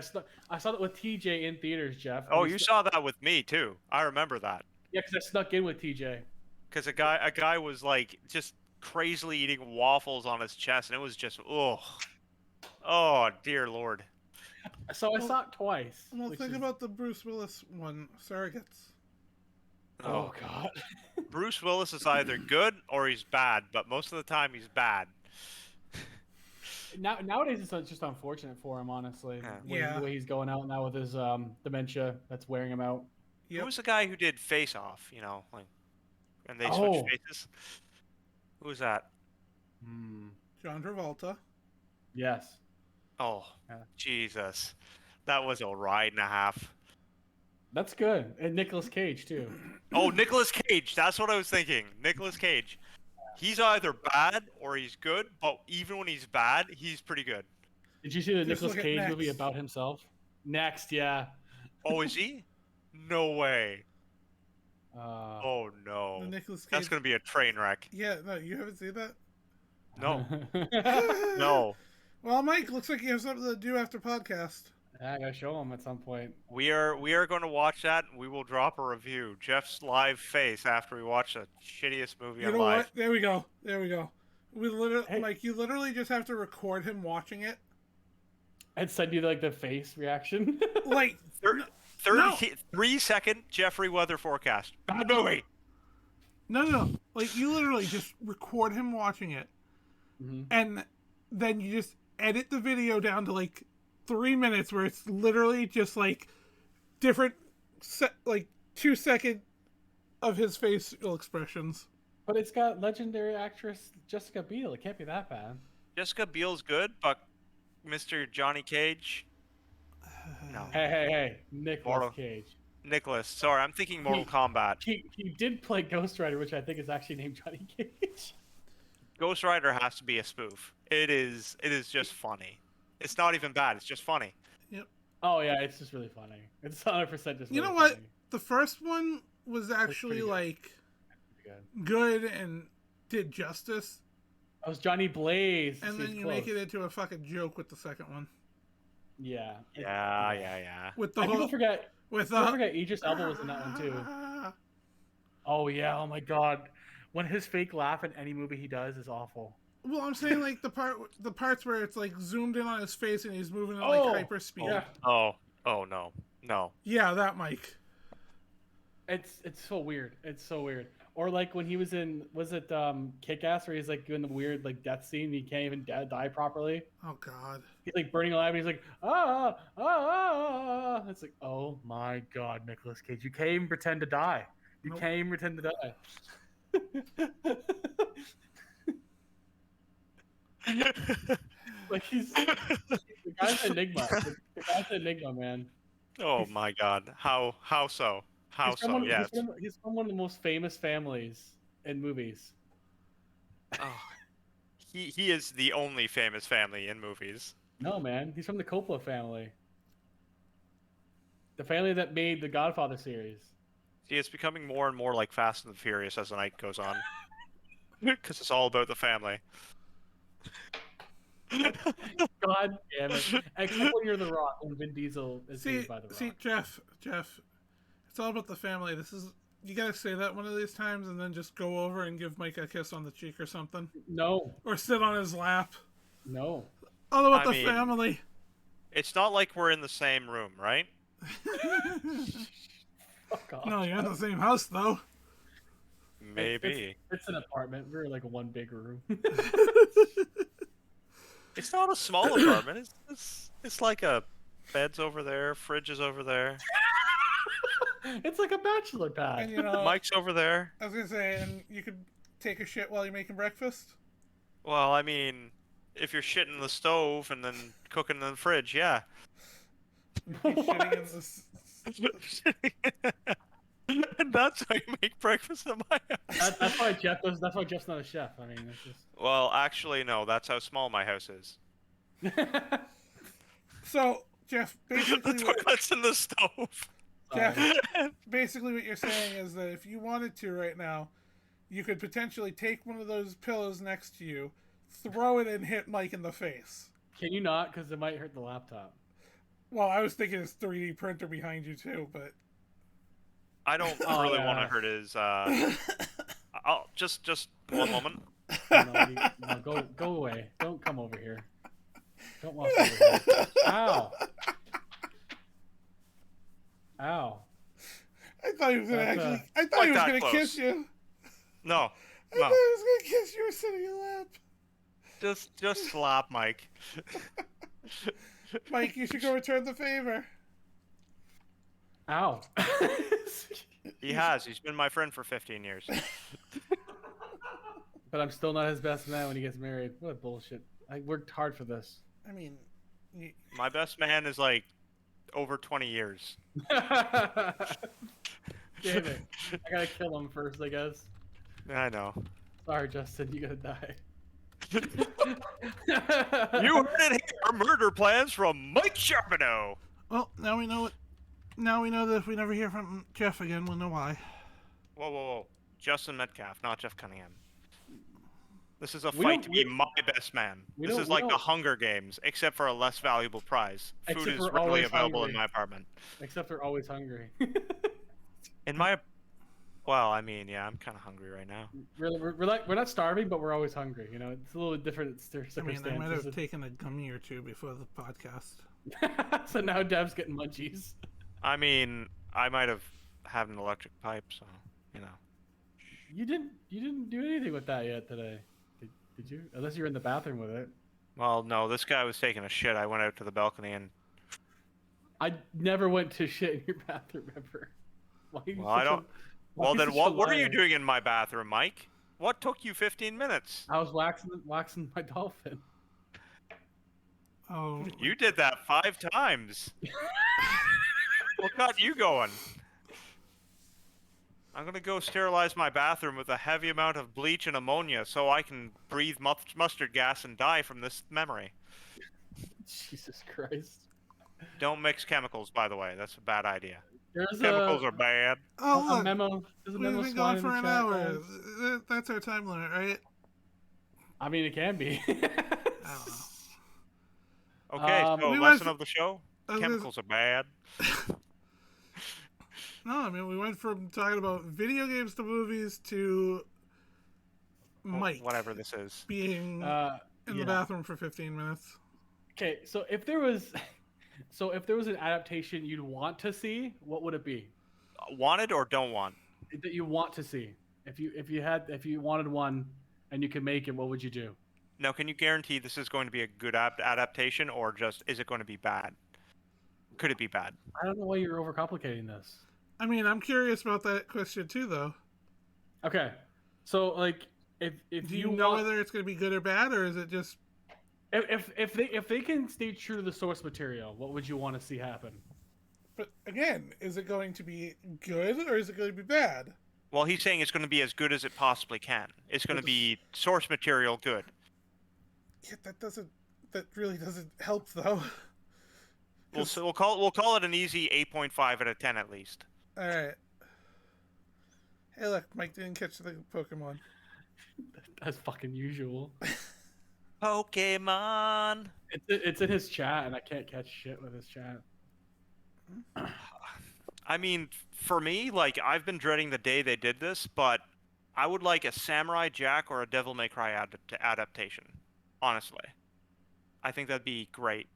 Speaker 2: I saw that with TJ in theaters, Jeff.
Speaker 3: Oh, you saw that with me too. I remember that.
Speaker 2: Yeah, because I snuck in with TJ.
Speaker 3: Because a guy was like just crazily eating waffles on his chest, and it was just oh dear lord.
Speaker 2: So I saw it twice.
Speaker 1: Well,
Speaker 2: which
Speaker 1: think
Speaker 2: is-
Speaker 1: about the Bruce Willis one, Surrogates.
Speaker 2: Oh God.
Speaker 3: Bruce Willis is either good or he's bad, but most of the time he's bad.
Speaker 2: Nowadays it's just unfortunate for him, honestly.
Speaker 3: Yeah.
Speaker 2: The way he's going out now with his dementia that's wearing him out.
Speaker 1: Yep.
Speaker 3: Who was the guy who did Face Off? You know, like, and they
Speaker 2: Oh.
Speaker 3: switched faces. Who was that?
Speaker 1: John Travolta.
Speaker 2: Yes.
Speaker 3: Oh,
Speaker 2: Yeah.
Speaker 3: Jesus, that was a ride and a half.
Speaker 2: That's good. And Nicolas Cage too.
Speaker 3: Oh, Nicolas Cage. That's what I was thinking. Nicolas Cage. He's either bad or he's good, but even when he's bad, he's pretty good.
Speaker 2: Did you see the
Speaker 1: Just
Speaker 2: Nicolas
Speaker 1: look at
Speaker 2: Cage movie
Speaker 1: Next.
Speaker 2: about himself? Next, yeah.
Speaker 3: Oh, is he? No way.
Speaker 2: Uh,
Speaker 3: Oh no.
Speaker 1: The Nicolas Cage.
Speaker 3: That's gonna be a train wreck.
Speaker 1: Yeah, no, you haven't seen that?
Speaker 3: No. No.
Speaker 1: Well, Mike, looks like you have something to do after podcast.
Speaker 2: I gotta show him at some point.
Speaker 3: We are going to watch that. And we will drop a review. Jeff's live face after we watch the shittiest movie
Speaker 1: You
Speaker 3: on
Speaker 1: know
Speaker 3: live.
Speaker 1: what? There we go. There we go. We literally,
Speaker 2: Hey.
Speaker 1: Mike, you literally just have to record him watching it.
Speaker 2: And send you like the face reaction.
Speaker 1: Like,
Speaker 3: 33-second Jeffrey weather forecast. Bad movie.
Speaker 1: no. Like, you literally just record him watching it.
Speaker 2: Mhm.
Speaker 1: And then you just edit the video down to like 3 minutes where it's literally just like different, like 2 second of his facial expressions.
Speaker 2: But it's got legendary actress Jessica Biel. It can't be that bad.
Speaker 3: Jessica Biel's good, but Mr. Johnny Cage. No.
Speaker 2: Hey. Nicolas
Speaker 3: Mortal-
Speaker 2: Cage.
Speaker 3: Nicholas. Sorry, I'm thinking Mortal Kombat.
Speaker 2: He did play Ghost Rider, which I think is actually named Johnny Cage.
Speaker 3: Ghost Rider has to be a spoof. It is just funny. It's not even bad. It's just funny.
Speaker 2: Oh yeah, it's just really funny. It's 100% just.
Speaker 1: You
Speaker 2: really
Speaker 1: know what?
Speaker 2: funny.
Speaker 1: The first one was actually
Speaker 2: pretty good.
Speaker 1: like
Speaker 2: Good.
Speaker 1: good and did justice.
Speaker 2: That was Johnny Blaze.
Speaker 1: And
Speaker 2: See,
Speaker 1: then
Speaker 2: it's
Speaker 1: you make
Speaker 2: close.
Speaker 1: it into a fucking joke with the second one.
Speaker 2: Yeah.
Speaker 3: Yeah.
Speaker 1: With the
Speaker 2: And people
Speaker 1: whole
Speaker 2: forget.
Speaker 1: with
Speaker 2: People
Speaker 1: the
Speaker 2: forget Idris Elba was in that one too. Oh yeah. Oh my God. When his fake laugh in any movie he does is awful.
Speaker 1: Well, I'm saying like the parts where it's like zoomed in on his face and he's moving at
Speaker 2: Oh,
Speaker 1: like hyper speed.
Speaker 2: yeah.
Speaker 3: Oh no.
Speaker 1: Yeah, that Mike.
Speaker 2: It's so weird. It's so weird. Or like when he was in, was it Kick-Ass, where he's like doing the weird like death scene and he can't even die properly.
Speaker 1: Oh God.
Speaker 2: He's like burning alive and he's like ah. It's like, oh my God, Nicolas Cage, you can't even pretend to die. You
Speaker 1: Nope.
Speaker 2: can't even pretend to die. Like the guy's an enigma. The guy's an enigma, man.
Speaker 3: Oh my God. How so? How so? Yes.
Speaker 2: He's from one of the most famous families in movies.
Speaker 3: Oh. He is the only famous family in movies.
Speaker 2: No, man, he's from the Coppola family. The family that made the Godfather series.
Speaker 3: See, it's becoming more and more like Fast and the Furious as the night goes on. Because it's all about the family.
Speaker 2: God damn it. Except when you're The Rock and Vin Diesel is
Speaker 1: See,
Speaker 2: made by The Rock.
Speaker 1: see, Jeff, it's all about the family. You gotta say that one of these times and then just go over and give Mike a kiss on the cheek or something,
Speaker 2: No.
Speaker 1: or sit on his lap.
Speaker 2: No.
Speaker 1: All about
Speaker 3: I
Speaker 1: the
Speaker 3: mean-
Speaker 1: family.
Speaker 3: It's not like we're in the same room, right?
Speaker 2: Fuck off.
Speaker 1: No, you're in the same house though.
Speaker 3: Maybe.
Speaker 2: It's an apartment. We're like one big room.
Speaker 3: It's not a small apartment. It's like a bed's over there, fridge is over there,
Speaker 2: It's like a bachelor pad.
Speaker 1: And you know,
Speaker 3: Mike's over there.
Speaker 1: I was gonna say, and you could take a shit while you're making breakfast.
Speaker 3: Well, I mean, if you're shitting in the stove and then cooking in the fridge, yeah.
Speaker 1: You're shitting in this.
Speaker 3: And that's how you make breakfast in my house.
Speaker 2: That's why Jeff does. That's why Jeff's not a chef. I mean, it's
Speaker 3: Well, actually, no. That's how small my house is.
Speaker 2: just.
Speaker 1: So, Jeff, basically,
Speaker 3: The
Speaker 1: what,
Speaker 3: toilet's in the stove.
Speaker 1: Jeff, basically what you're saying is that if you wanted to right now, you could potentially take one of those pillows next to you, throw it, and hit Mike in the face.
Speaker 2: Can you not? Because it might hurt the laptop.
Speaker 1: Well, I was thinking his 3D printer behind you too, but
Speaker 3: I don't
Speaker 2: Oh,
Speaker 3: really
Speaker 2: yeah.
Speaker 3: want to hurt his. I'll just 1 moment.
Speaker 2: No, go away. Don't come over here. Don't walk over here. Ow. Ow.
Speaker 1: I thought he was gonna
Speaker 2: That's,
Speaker 1: actually. I thought
Speaker 3: like
Speaker 1: he was
Speaker 3: that
Speaker 1: gonna
Speaker 3: close.
Speaker 1: kiss you.
Speaker 3: No,
Speaker 1: I thought he
Speaker 3: no.
Speaker 1: was gonna kiss you or sit in your lap.
Speaker 3: Just slap Mike.
Speaker 1: Mike, you should go return the favor.
Speaker 2: Ow.
Speaker 3: He has. He's been my friend for 15 years.
Speaker 2: But I'm still not his best man when he gets married. What bullshit. I worked hard for this.
Speaker 1: I mean,
Speaker 3: My best man is like over 20 years.
Speaker 2: Damn it! I gotta kill him first, I guess.
Speaker 3: I know.
Speaker 2: Sorry, Justin, you gotta die.
Speaker 3: You heard it here. Murder plans from Mike Charbonneau.
Speaker 1: Well, now we know it. Now we know that if we never hear from Jeff again, we'll know why.
Speaker 3: Whoa, whoa, whoa. Justin Metcalf, not Jeff Cunningham. This is a
Speaker 2: We
Speaker 3: fight
Speaker 2: don't-
Speaker 3: to be
Speaker 2: we-
Speaker 3: my best man.
Speaker 2: we
Speaker 3: This
Speaker 2: don't-
Speaker 3: is
Speaker 2: we
Speaker 3: like the
Speaker 2: don't-
Speaker 3: Hunger Games, except for a less valuable prize. Food
Speaker 2: Except
Speaker 3: is
Speaker 2: we're
Speaker 3: readily
Speaker 2: always
Speaker 3: available in
Speaker 2: hungry.
Speaker 3: my apartment.
Speaker 2: Except they're always hungry.
Speaker 3: In my, well, I mean, yeah, I'm kind of hungry right now.
Speaker 2: we're not starving, but we're always hungry. You know, it's a little different
Speaker 1: I mean,
Speaker 2: circumstances.
Speaker 1: I might have taken a gummy or two before the podcast.
Speaker 2: So now Dev's getting munchies.
Speaker 3: I mean, I might have had an electric pipe, so you know.
Speaker 2: You didn't do anything with that yet today, did you? Unless you were in the bathroom with it.
Speaker 3: Well, no, this guy was taking a shit. I went out to the balcony and.
Speaker 2: I never went to shit in your bathroom ever. Why are you
Speaker 3: Well, I
Speaker 2: such a-
Speaker 3: don't.
Speaker 2: why
Speaker 3: Well,
Speaker 2: are you
Speaker 3: then
Speaker 2: such a
Speaker 3: what are you
Speaker 2: liar?
Speaker 3: doing in my bathroom, Mike? What took you 15 minutes?
Speaker 2: I was waxing my dolphin.
Speaker 1: Oh,
Speaker 3: You did that 5 times. What got you going? I'm gonna go sterilize my bathroom with a heavy amount of bleach and ammonia so I can breathe mustard gas and die from this memory.
Speaker 2: Jesus Christ.
Speaker 3: Don't mix chemicals, by the way. That's a bad idea.
Speaker 2: There's
Speaker 3: Chemicals
Speaker 2: a,
Speaker 3: are bad.
Speaker 1: oh
Speaker 2: a
Speaker 1: look,
Speaker 2: memo. There's a
Speaker 1: we've
Speaker 2: memo
Speaker 1: been
Speaker 2: slide
Speaker 1: going
Speaker 2: in
Speaker 1: for
Speaker 2: the
Speaker 1: an
Speaker 2: chat,
Speaker 1: hour.
Speaker 2: guys.
Speaker 1: That's our time limit, right?
Speaker 2: I mean, it can be.
Speaker 1: I don't know.
Speaker 3: Okay, so
Speaker 1: We went
Speaker 3: lesson
Speaker 1: fr-
Speaker 3: of the show:
Speaker 1: I was-
Speaker 3: chemicals are bad.
Speaker 1: No, I mean we went from talking about video games to movies to Mike
Speaker 3: Whatever this is.
Speaker 1: being in
Speaker 2: yeah.
Speaker 1: the bathroom for 15 minutes.
Speaker 2: Okay, so if there was an adaptation you'd want to see, what would it be?
Speaker 3: Wanted or don't want?
Speaker 2: That you want to see. If you wanted one and you could make it, what would you do?
Speaker 3: Now, can you guarantee this is going to be a good adaptation, or just is it going to be bad? Could it be bad?
Speaker 2: I don't know why you're overcomplicating this.
Speaker 1: I mean, I'm curious about that question too, though.
Speaker 2: Okay, so like if
Speaker 1: Do
Speaker 2: you
Speaker 1: you know
Speaker 2: want,
Speaker 1: whether it's going to be good or bad, or is it just?
Speaker 2: if they can stay true to the source material, what would you want to see happen?
Speaker 1: But again, is it going to be good or is it going to be bad?
Speaker 3: Well, he's saying it's going to be as good as it possibly can. It's going to be source material good.
Speaker 1: Yeah, that really doesn't help though.
Speaker 3: We'll call it an easy 8.5 out of 10 at least.
Speaker 1: All right. Hey, look, Mike didn't catch the Pokemon.
Speaker 2: As fucking usual.
Speaker 3: Pokemon.
Speaker 2: It's in his chat, and I can't catch shit with his chat.
Speaker 3: I mean, for me, like, I've been dreading the day they did this, but I would like a Samurai Jack or a Devil May Cry adaptation. Honestly, I think that'd be great.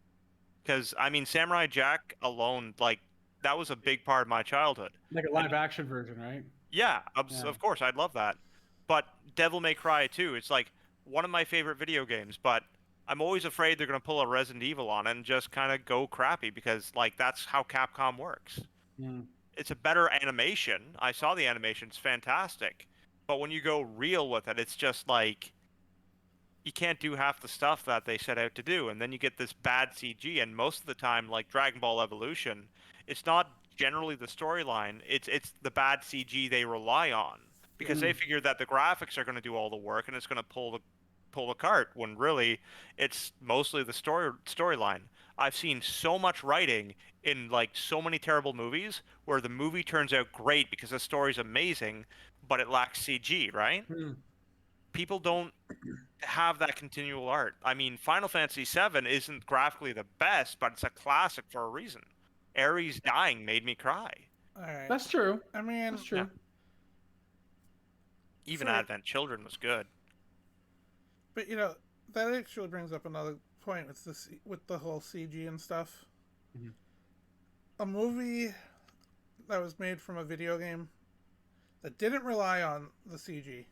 Speaker 3: Because I mean, Samurai Jack alone, like, that was a big part of my childhood.
Speaker 2: Like a live action version, right?
Speaker 3: Yeah,
Speaker 2: Yeah.
Speaker 3: of course, I'd love that. But Devil May Cry too. It's like one of my favorite video games, but I'm always afraid they're gonna pull a Resident Evil on it and just kind of go crappy because like that's how Capcom works.
Speaker 2: Mm.
Speaker 3: It's a better animation. I saw the animation; it's fantastic. But when you go real with it, it's just like you can't do half the stuff that they set out to do, and then you get this bad CG. And most of the time, like Dragon Ball Evolution, it's not generally the storyline. It's the bad CG they rely on because they figure that the graphics are going to do all the work and it's going to pull the cart. When really, it's mostly the storyline. I've seen so much writing in like so many terrible movies where the movie turns out great because the story's amazing, but it lacks CG. Right?
Speaker 2: Mm.
Speaker 3: People don't have that continual art. I mean, Final Fantasy VII isn't graphically the best, but it's a classic for a reason. Ares dying made me cry.
Speaker 1: All right.
Speaker 2: That's true.
Speaker 1: I mean,
Speaker 2: That's true.
Speaker 3: Yeah. Even
Speaker 1: For-
Speaker 3: Advent Children was good.
Speaker 1: but you know that actually brings up another point with the whole CG and stuff.
Speaker 2: Mhm.
Speaker 1: A movie that was made from a video game that didn't rely on the CG.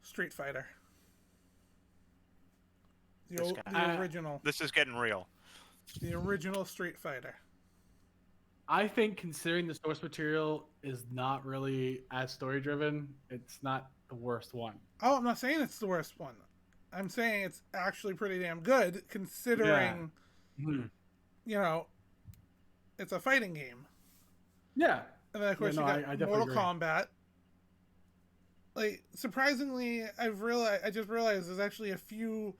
Speaker 1: Street Fighter.
Speaker 3: This
Speaker 1: The
Speaker 3: guy.
Speaker 1: original.
Speaker 3: This is getting real.
Speaker 1: The original Street Fighter.
Speaker 2: I think considering the source material is not really as story driven, it's not the worst one.
Speaker 1: Oh, I'm not saying it's the worst one. I'm saying it's actually pretty damn good considering,
Speaker 2: Mhm.
Speaker 1: you know, it's a fighting game.
Speaker 2: Yeah.
Speaker 1: And then of course
Speaker 2: no,
Speaker 1: you got
Speaker 2: I definitely
Speaker 1: Mortal
Speaker 2: agree.
Speaker 1: Kombat. Like surprisingly, I just realized there's actually a few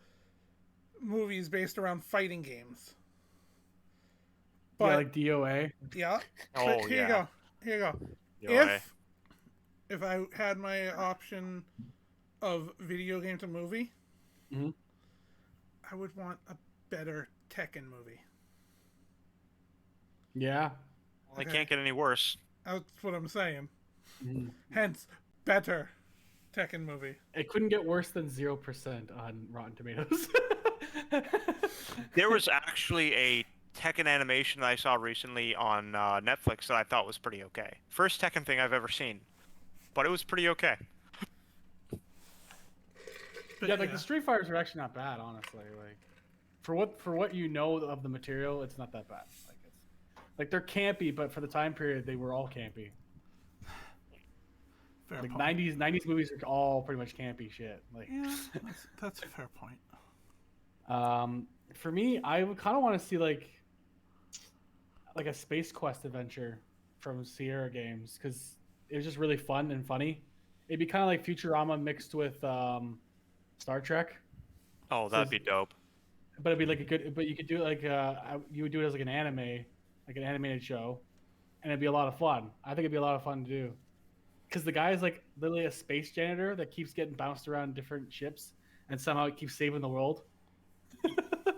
Speaker 1: movies based around fighting games. But
Speaker 2: Yeah, like DOA.
Speaker 1: yeah.
Speaker 3: Oh,
Speaker 1: But here
Speaker 3: yeah.
Speaker 1: you go. Here you go.
Speaker 3: DOA.
Speaker 1: If I had my option of video game to movie,
Speaker 2: Mm-hmm.
Speaker 1: I would want a better Tekken movie.
Speaker 2: Yeah.
Speaker 3: Well, they
Speaker 1: Okay.
Speaker 3: can't get any worse.
Speaker 1: That's what I'm saying.
Speaker 2: Mhm.
Speaker 1: Hence, better Tekken movie.
Speaker 2: It couldn't get worse than 0% on Rotten Tomatoes.
Speaker 3: There was actually a Tekken animation that I saw recently on Netflix that I thought was pretty okay. First Tekken thing I've ever seen, but it was pretty okay.
Speaker 1: But
Speaker 2: yeah, like the Street Fighters are actually not bad, honestly. Like for what you know of the material, it's not that bad. Like it's like they're campy, but for the time period, they were all campy.
Speaker 1: fair
Speaker 2: Like
Speaker 1: point.
Speaker 2: 90s movies are all pretty much campy shit. Like
Speaker 1: Yeah, that's a fair point.
Speaker 2: for me, I would kind of want to see like a Space Quest adventure from Sierra Games because it was just really fun and funny. It'd be kind of like Futurama mixed with Star Trek,
Speaker 3: Oh, that'd be dope.
Speaker 2: but it'd be like a good. But you could do it like you would do it as like an anime, like an animated show, and it'd be a lot of fun. I think it'd be a lot of fun to do because the guy is like literally a space janitor that keeps getting bounced around different ships and somehow it keeps saving the world.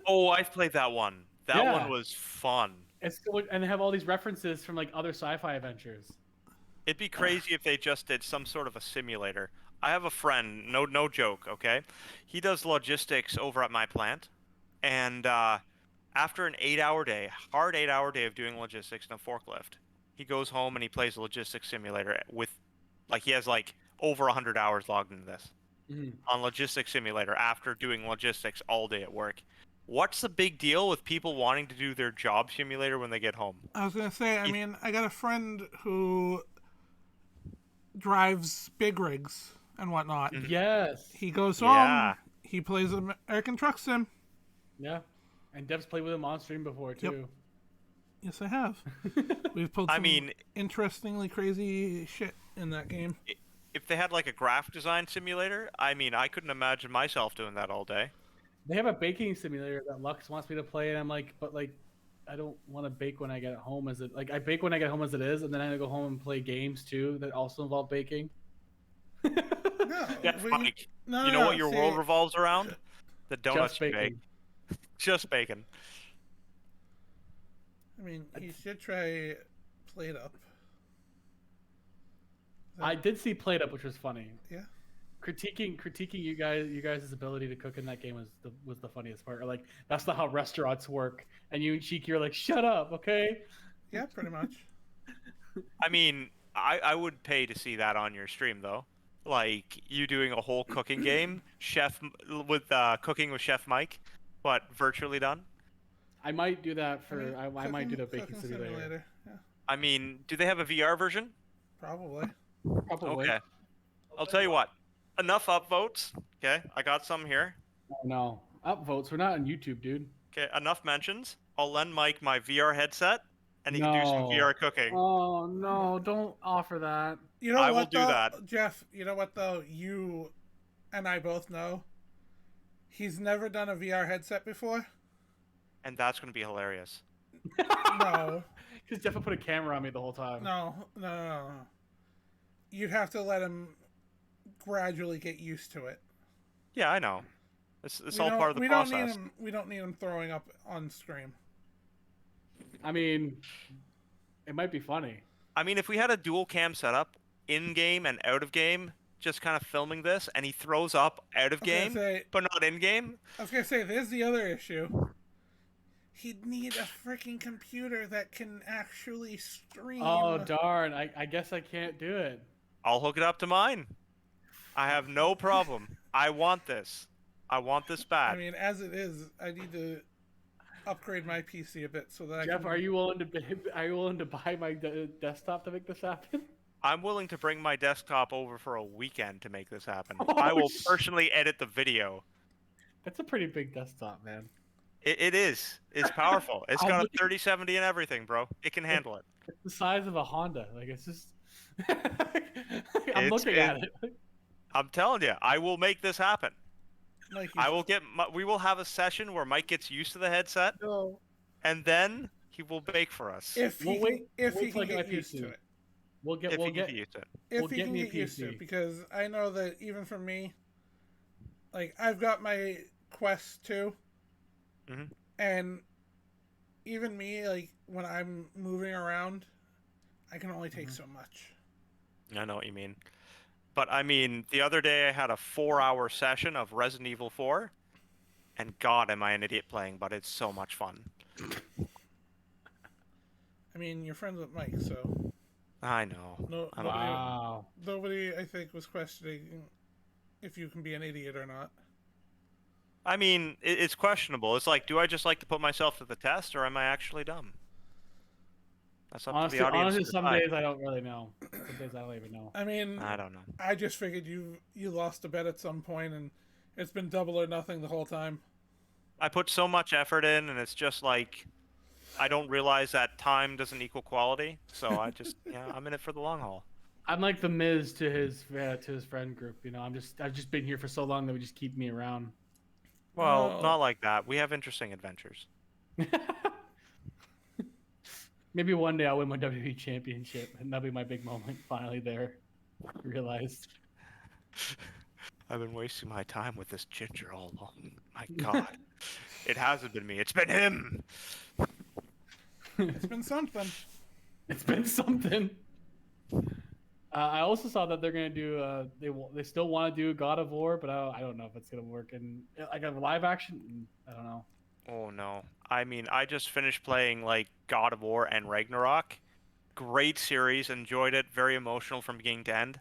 Speaker 3: Oh, I've played that one. That
Speaker 2: Yeah.
Speaker 3: one was fun.
Speaker 2: And they have all these references from like other sci-fi adventures.
Speaker 3: It'd be crazy if they just did some sort of a simulator. I have a friend, no joke, okay? He does logistics over at my plant, and after an 8-hour day, hard 8-hour day of doing logistics in a forklift, he goes home and he plays a logistics simulator with, like, he has like over 100 hours logged into this on logistics simulator after doing logistics all day at work. What's the big deal with people wanting to do their job simulator when they get home?
Speaker 1: I was gonna say, I mean, I got a friend who drives big rigs and whatnot.
Speaker 2: Yes.
Speaker 1: He goes
Speaker 3: Yeah.
Speaker 1: home. He plays an American Truck Sim.
Speaker 2: Yeah. And Dev's played with him on stream before too.
Speaker 1: Yes, I have. We've pulled
Speaker 3: I
Speaker 1: some
Speaker 3: mean,
Speaker 1: interestingly crazy shit in that game.
Speaker 3: if they had like a graphic design simulator, I mean, I couldn't imagine myself doing that all day.
Speaker 2: They have a baking simulator that Lux wants me to play, and I'm like, but like, I don't want to bake when I get home. As it like, I bake when I get home as it is, and then I go home and play games too that also involve baking.
Speaker 1: No,
Speaker 3: Yeah,
Speaker 1: we-
Speaker 3: Mike,
Speaker 1: no,
Speaker 3: you know
Speaker 1: no,
Speaker 3: what your
Speaker 1: see,
Speaker 3: world revolves around? The donuts
Speaker 2: Just
Speaker 3: you bake.
Speaker 2: baking.
Speaker 3: Just bacon.
Speaker 1: I mean, he should try Plate Up.
Speaker 2: I did see Plate Up, which was funny.
Speaker 1: Yeah.
Speaker 2: Critiquing you guys' ability to cook in that game was the funniest part. Or like that's not how restaurants work. And you and Cheeky are like, shut up, okay?
Speaker 1: Yeah, pretty much.
Speaker 3: I mean, I would pay to see that on your stream though. Like you doing a whole cooking game, cooking with Chef Mike, but virtually done.
Speaker 2: I might do that
Speaker 1: I mean,
Speaker 2: I might do the baking
Speaker 1: cooking
Speaker 2: simulator.
Speaker 1: Yeah,
Speaker 3: I mean, do they have a VR version?
Speaker 1: probably.
Speaker 2: Probably.
Speaker 3: Okay. I'll tell you what. Enough upvotes. Okay, I got some here.
Speaker 2: Oh, no. Upvotes. We're not on YouTube, dude.
Speaker 3: Okay, enough mentions. I'll lend Mike my VR headset, and he can do some
Speaker 2: No.
Speaker 3: VR cooking.
Speaker 2: Oh no, don't offer that.
Speaker 1: You know
Speaker 3: I
Speaker 1: what,
Speaker 3: will do
Speaker 1: though,
Speaker 3: that.
Speaker 1: Jeff? You know what, though? You and I both know he's never done a VR headset before.
Speaker 3: And that's going to be hilarious.
Speaker 1: No,
Speaker 2: Because Jeff will put a camera on me the whole time.
Speaker 1: no. You'd have to let him gradually get used to it.
Speaker 3: Yeah, I know. It's
Speaker 1: We
Speaker 3: all
Speaker 1: don't-
Speaker 3: part of the
Speaker 1: we
Speaker 3: process.
Speaker 1: Don't need him, we don't need him throwing up on stream.
Speaker 2: I mean, it might be funny.
Speaker 3: I mean, if we had a dual cam setup, in-game and out-of-game, just kind of filming this, and he throws up out of
Speaker 1: I was gonna
Speaker 3: game,
Speaker 1: say-
Speaker 3: but not in-game,
Speaker 1: I was gonna say, there's the other issue. He'd need a freaking computer that can actually stream.
Speaker 2: Oh darn! I guess I can't do it.
Speaker 3: I'll hook it up to mine. I have no problem. I want this. I want this bad.
Speaker 1: I mean, as it is, I need to upgrade my PC a bit so that I
Speaker 2: Jeff,
Speaker 1: can.
Speaker 2: are you willing to buy my desktop to make this happen?
Speaker 3: I'm willing to bring my desktop over for a weekend to make this happen.
Speaker 2: Oh,
Speaker 3: I will
Speaker 2: shit.
Speaker 3: personally edit the video.
Speaker 2: That's a pretty big desktop, man.
Speaker 3: It is. It's powerful. It's
Speaker 2: I'm
Speaker 3: got a
Speaker 2: looking-
Speaker 3: 3070 and everything, bro. It can handle it.
Speaker 2: It's the size of a Honda. Like it's just. I'm
Speaker 3: It's
Speaker 2: looking at it.
Speaker 3: I'm telling you, I will make this happen.
Speaker 1: Like
Speaker 3: We will have a session where Mike gets used to the headset,
Speaker 2: No.
Speaker 3: and then he will bake for us.
Speaker 1: if he
Speaker 2: We'll
Speaker 1: can,
Speaker 2: wait-
Speaker 1: if
Speaker 2: wait
Speaker 1: he
Speaker 2: till I
Speaker 1: can
Speaker 2: get
Speaker 1: get
Speaker 2: my
Speaker 1: used
Speaker 2: PC.
Speaker 1: to it.
Speaker 2: We'll get.
Speaker 3: If
Speaker 2: We'll
Speaker 3: he can
Speaker 2: get.
Speaker 3: get used to it.
Speaker 1: If
Speaker 2: We'll
Speaker 1: he
Speaker 2: get
Speaker 1: can
Speaker 2: me a
Speaker 1: get used to
Speaker 2: PC.
Speaker 1: it, because I know that even for me, like I've got my Quest 2,
Speaker 3: Mhm.
Speaker 1: and even me, like when I'm moving around, I can only take so much.
Speaker 3: I know what you mean. But I mean, the other day I had a 4-hour session of Resident Evil 4, and God, am I an idiot playing, but it's so much fun.
Speaker 1: I mean, you're friends with Mike, so
Speaker 3: I know.
Speaker 1: no,
Speaker 3: I don't know.
Speaker 2: Wow.
Speaker 1: nobody I think was questioning if you can be an idiot or not.
Speaker 3: I mean, it's questionable. It's like, do I just like to put myself to the test, or am I actually dumb? That's up to the audience
Speaker 2: Honestly,
Speaker 3: to
Speaker 2: some
Speaker 3: decide.
Speaker 2: days I don't really know. Some days I don't even know.
Speaker 1: I mean,
Speaker 3: I don't know.
Speaker 1: I just figured you lost a bet at some point, and it's been double or nothing the whole time.
Speaker 3: I put so much effort in, and it's just like I don't realize that time doesn't equal quality. So I just, I'm in it for the long haul.
Speaker 2: I'm like the Miz to his friend group. You know, I've just been here for so long that would just keep me around.
Speaker 3: Well,
Speaker 1: No.
Speaker 3: not like that. We have interesting adventures.
Speaker 2: Maybe one day I'll win my WWE championship, and that'll be my big moment. Finally, there, realized.
Speaker 3: I've been wasting my time with this ginger all along. My God, it hasn't been me. It's been him.
Speaker 1: It's been something.
Speaker 2: It's been something. I also saw that they're gonna do. They still want to do God of War, but I don't know if it's gonna work in like a live action. I don't know.
Speaker 3: Oh no. I mean, I just finished playing like God of War and Ragnarok. Great series, enjoyed it, very emotional from beginning to end,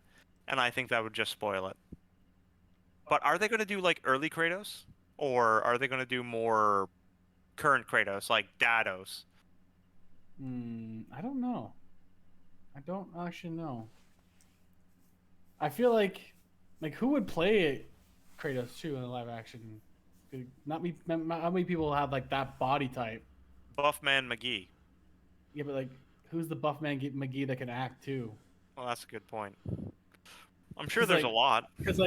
Speaker 3: and I think that would just spoil it. But are they going to do like early Kratos, or are they going to do more current Kratos, like Dados?
Speaker 2: I don't know. I don't actually know. I feel like who would play it, Kratos 2 in the live action? Not me. How many people have like that body type?
Speaker 3: Buffman McGee.
Speaker 2: Yeah, but like, who's the buff man McGee that can act too?
Speaker 3: Well, that's a good point. I'm sure
Speaker 2: 'Cause,
Speaker 3: there's
Speaker 2: like-
Speaker 3: a lot.
Speaker 2: Because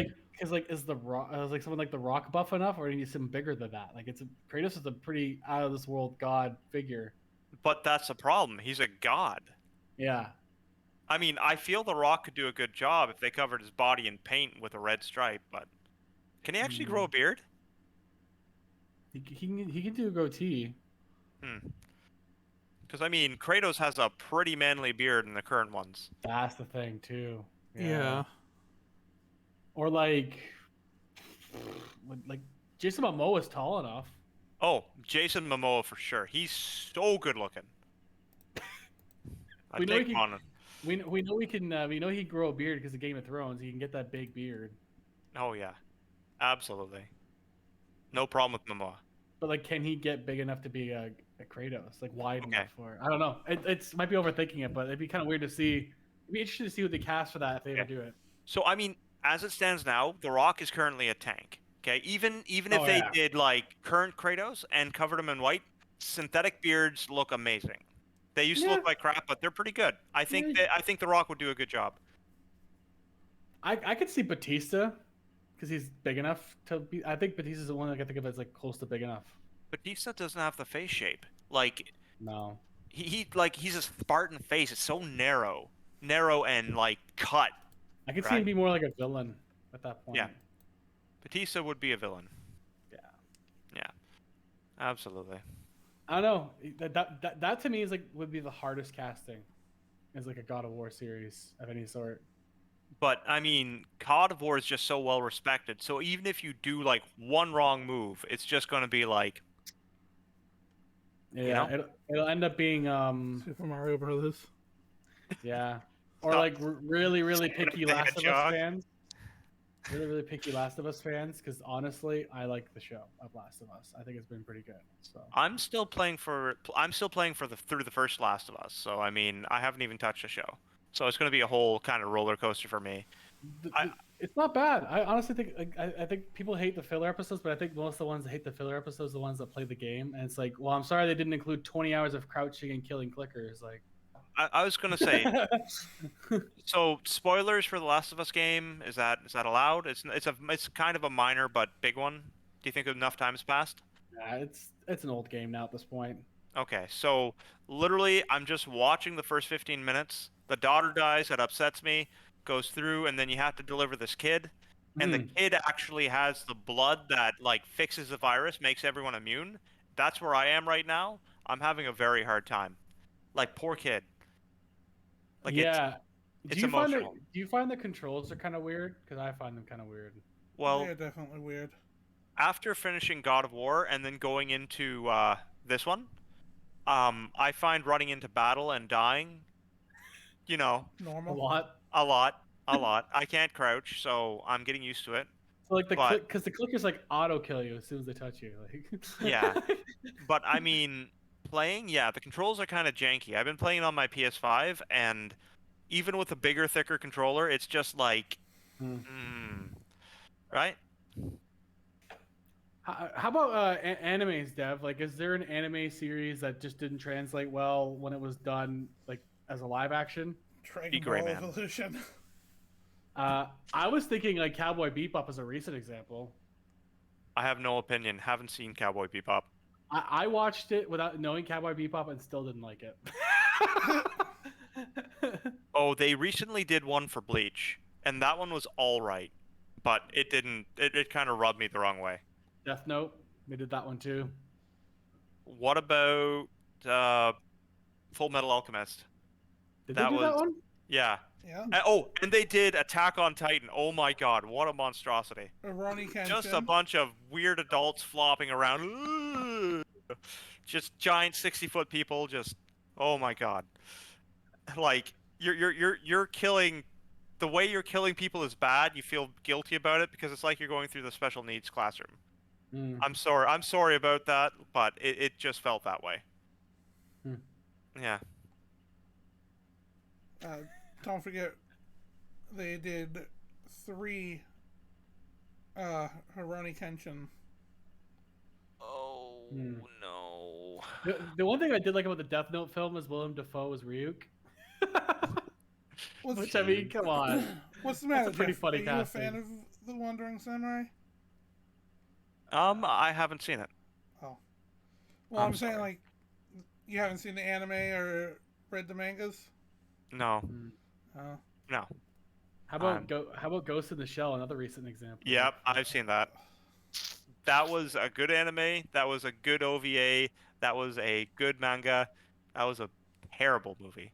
Speaker 2: is the Rock? I was like someone like the Rock buff enough, or do you need something bigger than that? Like Kratos is a pretty out of this world god figure.
Speaker 3: But that's a problem. He's a god.
Speaker 2: Yeah.
Speaker 3: I mean, I feel The Rock could do a good job if they covered his body in paint with a red stripe, but can he actually grow a beard?
Speaker 2: He can do a goatee.
Speaker 3: Because, I mean, Kratos has a pretty manly beard in the current ones.
Speaker 2: That's the thing too.
Speaker 1: Yeah.
Speaker 2: Or like Jason Momoa is tall enough.
Speaker 3: Oh, Jason Momoa for sure. He's so good looking. I
Speaker 2: We know he
Speaker 3: take him
Speaker 2: can-
Speaker 3: on it.
Speaker 2: We know we can we know he can grow a beard because of Game of Thrones. He can get that big beard.
Speaker 3: Oh, yeah. Absolutely. No problem with Momoa.
Speaker 2: But like, can he get big enough to be a Kratos? Like wide
Speaker 3: Okay.
Speaker 2: enough for? I don't know. It's might be overthinking it, but it'd be kind of weird to see. It'd be interesting to see what they cast for that if they ever do it.
Speaker 3: So, I mean, as it stands now, The Rock is currently a tank. Okay, even if
Speaker 2: Oh,
Speaker 3: they
Speaker 2: yeah.
Speaker 3: did like current Kratos and covered him in white, synthetic beards look amazing. They used to
Speaker 2: Yeah.
Speaker 3: look like crap, but they're pretty good. I think
Speaker 2: Yeah.
Speaker 3: I think The Rock would do a good job.
Speaker 2: I could see Batista because he's big enough to be. I think Batista's the one that I can think of as like close to big enough.
Speaker 3: Batista doesn't have the face shape. Like
Speaker 2: No.
Speaker 3: he's a Spartan face. It's so narrow and like cut.
Speaker 2: I could see
Speaker 3: Right.
Speaker 2: him be more like a villain at that point.
Speaker 3: Yeah. Batista would be a villain.
Speaker 2: Yeah.
Speaker 3: Yeah. Absolutely.
Speaker 2: I don't know. That to me is like would be the hardest casting, as like a God of War series of any sort.
Speaker 3: But I mean, God of War is just so well respected. So even if you do like one wrong move, it's just going to be like,
Speaker 2: Yeah,
Speaker 3: know?
Speaker 2: it'll end up being
Speaker 1: Super Mario Brothers.
Speaker 2: yeah, or
Speaker 3: Stop
Speaker 2: like really
Speaker 3: saying
Speaker 2: picky
Speaker 3: the
Speaker 2: Last of Us
Speaker 3: hedgehog.
Speaker 2: fans. Really picky Last of Us fans, because honestly, I like the show of Last of Us. I think it's been pretty good. So
Speaker 3: I'm still playing for through the first Last of Us. So I mean, I haven't even touched the show. So it's going to be a whole kind of roller coaster for me.
Speaker 2: the,
Speaker 3: I-
Speaker 2: the, It's not bad. I honestly think I think people hate the filler episodes, but I think most of the ones that hate the filler episodes are the ones that play the game. And it's like, well, I'm sorry they didn't include 20 hours of crouching and killing clickers. Like,
Speaker 3: I was gonna say, so spoilers for the Last of Us game, is that allowed? It's kind of a minor but big one. Do you think enough time has passed?
Speaker 2: yeah, it's an old game now at this point.
Speaker 3: Okay, so literally I'm just watching the first 15 minutes. The daughter dies, that upsets me, goes through, and then you have to deliver this kid. And the
Speaker 2: Mm.
Speaker 3: kid actually has the blood that like fixes the virus, makes everyone immune. That's where I am right now. I'm having a very hard time. Like poor kid. Like it's
Speaker 2: Yeah.
Speaker 3: it's emotional.
Speaker 2: Do you find the controls are kind of weird? Because I find them kind of weird.
Speaker 3: Well,
Speaker 1: They're definitely weird.
Speaker 3: after finishing God of War and then going into this one, I find running into battle and dying, you know,
Speaker 2: A
Speaker 1: Normal.
Speaker 2: lot.
Speaker 3: a lot. I can't crouch, so I'm getting used to it.
Speaker 2: So like the
Speaker 3: But-
Speaker 2: click, because the clickers like auto kill you as soon as they touch you. Like
Speaker 3: Yeah. But I mean, playing, yeah, the controls are kind of janky. I've been playing on my PS5, and even with a bigger, thicker controller, it's just like,
Speaker 2: Hmm.
Speaker 3: right?
Speaker 2: How about animes, Dev? Like, is there an anime series that just didn't translate well when it was done, like as a live action?
Speaker 1: Dragon
Speaker 3: Gray
Speaker 1: Ball
Speaker 3: Man.
Speaker 1: Evolution.
Speaker 2: I was thinking like Cowboy Bebop as a recent example.
Speaker 3: I have no opinion. Haven't seen Cowboy Bebop.
Speaker 2: I watched it without knowing Cowboy Bebop and still didn't like it.
Speaker 3: Oh, they recently did one for Bleach, and that one was all right, but it didn't. It kind of rubbed me the wrong way.
Speaker 2: Death Note, they did that one too.
Speaker 3: What about Full Metal Alchemist?
Speaker 2: Did
Speaker 3: That
Speaker 2: they do that
Speaker 3: was-
Speaker 2: one?
Speaker 3: Yeah.
Speaker 1: Yeah.
Speaker 3: Oh, and they did Attack on Titan. Oh my God, what a monstrosity!
Speaker 1: Ronnie Kenshin.
Speaker 3: Just a bunch of weird adults flopping around. Ugh. Just giant 60-foot people. Just, oh my God. Like you're killing. The way you're killing people is bad. You feel guilty about it because it's like you're going through the special needs classroom.
Speaker 2: Mm.
Speaker 3: I'm sorry. I'm sorry about that, but it just felt that way.
Speaker 2: Hmm.
Speaker 3: Yeah.
Speaker 1: Don't forget, they did 3 Ronnie Kenshin.
Speaker 3: Oh
Speaker 2: Hmm.
Speaker 3: no.
Speaker 2: The one thing I did like about the Death Note film is Willem Dafoe was Ryuk.
Speaker 1: What's,
Speaker 2: Which I mean, come on.
Speaker 1: what's the matter,
Speaker 2: That's a pretty
Speaker 1: Jeff?
Speaker 2: funny
Speaker 1: Are you
Speaker 2: casting.
Speaker 1: a fan of The Wandering Samurai?
Speaker 3: I haven't seen it.
Speaker 1: Oh. Well,
Speaker 3: I'm
Speaker 1: I'm saying,
Speaker 3: sorry.
Speaker 1: like, you haven't seen the anime or read the mangas?
Speaker 3: No.
Speaker 1: Oh.
Speaker 3: No.
Speaker 2: How about Ghost in the Shell, another recent example?
Speaker 3: Yep, I've seen that. That was a good anime. That was a good OVA. That was a good manga. That was a terrible movie.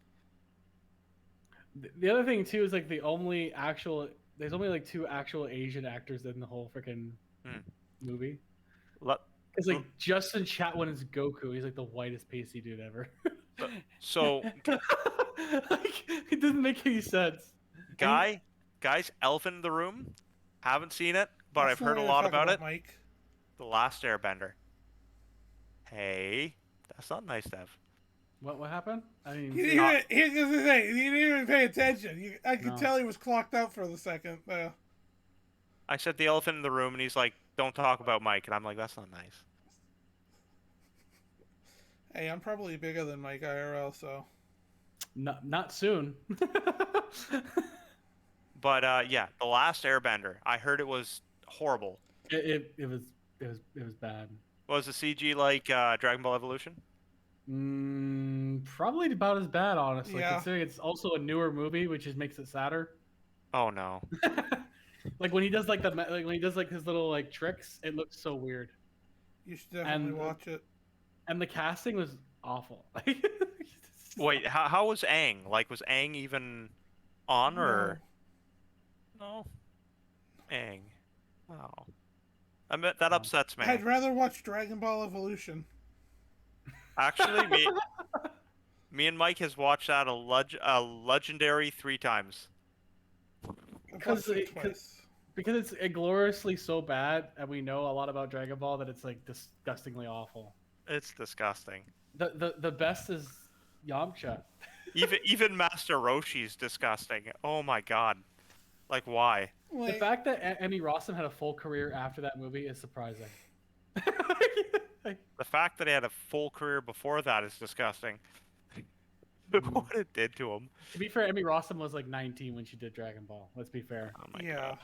Speaker 2: The other thing too is like there's only like 2 actual Asian actors in the whole freaking
Speaker 3: Hmm.
Speaker 2: movie.
Speaker 3: Le-
Speaker 2: It's like Justin Chatwin is Goku. He's like the whitest pasty dude ever.
Speaker 3: So,
Speaker 2: like, it doesn't make any sense.
Speaker 3: guys, Elephant in the Room. Haven't seen it, but
Speaker 1: That's
Speaker 3: I've
Speaker 1: the
Speaker 3: heard
Speaker 1: way
Speaker 3: a
Speaker 1: to
Speaker 3: lot
Speaker 1: talk
Speaker 3: about it.
Speaker 1: Mike.
Speaker 3: The Last Airbender. Hey, that's not nice, Dev.
Speaker 2: What happened? I mean,
Speaker 1: He didn't he didn't even pay attention. I could
Speaker 2: No.
Speaker 1: tell he was clocked out for the second.
Speaker 3: I said the elephant in the room, and he's like, "Don't talk about Mike," and I'm like, "That's not nice."
Speaker 1: Hey, I'm probably bigger than Mike IRL, so.
Speaker 2: not soon.
Speaker 3: But yeah, The Last Airbender. I heard it was horrible.
Speaker 2: it was bad.
Speaker 3: Was the CG like Dragon Ball Evolution?
Speaker 2: Probably about as bad, honestly.
Speaker 1: Yeah.
Speaker 2: Considering it's also a newer movie, which just makes it sadder.
Speaker 3: Oh no.
Speaker 2: Like when he does like when he does like his little like tricks, it looks so weird.
Speaker 1: You should definitely
Speaker 2: And-
Speaker 1: watch it.
Speaker 2: And the casting was awful.
Speaker 3: Wait, how was Aang? Like, was Aang even on or no? Aang. Oh, I mean, that upsets me.
Speaker 1: I'd rather watch Dragon Ball Evolution.
Speaker 3: Actually, me and Mike has watched that a legendary 3 times.
Speaker 1: I've watched it twice.
Speaker 2: because it's gloriously so bad, and we know a lot about Dragon Ball that it's like disgustingly awful.
Speaker 3: It's disgusting.
Speaker 2: The best is Yamcha.
Speaker 3: Even Master Roshi's disgusting. Oh my god. Like why?
Speaker 2: The
Speaker 1: Like,
Speaker 2: fact that Emmy Rossum had a full career after that movie is surprising.
Speaker 3: The fact that he had a full career before that is disgusting. What it did to him.
Speaker 2: To be fair, Emmy Rossum was like 19 when she did Dragon Ball. Let's be fair.
Speaker 3: Oh my
Speaker 1: yeah.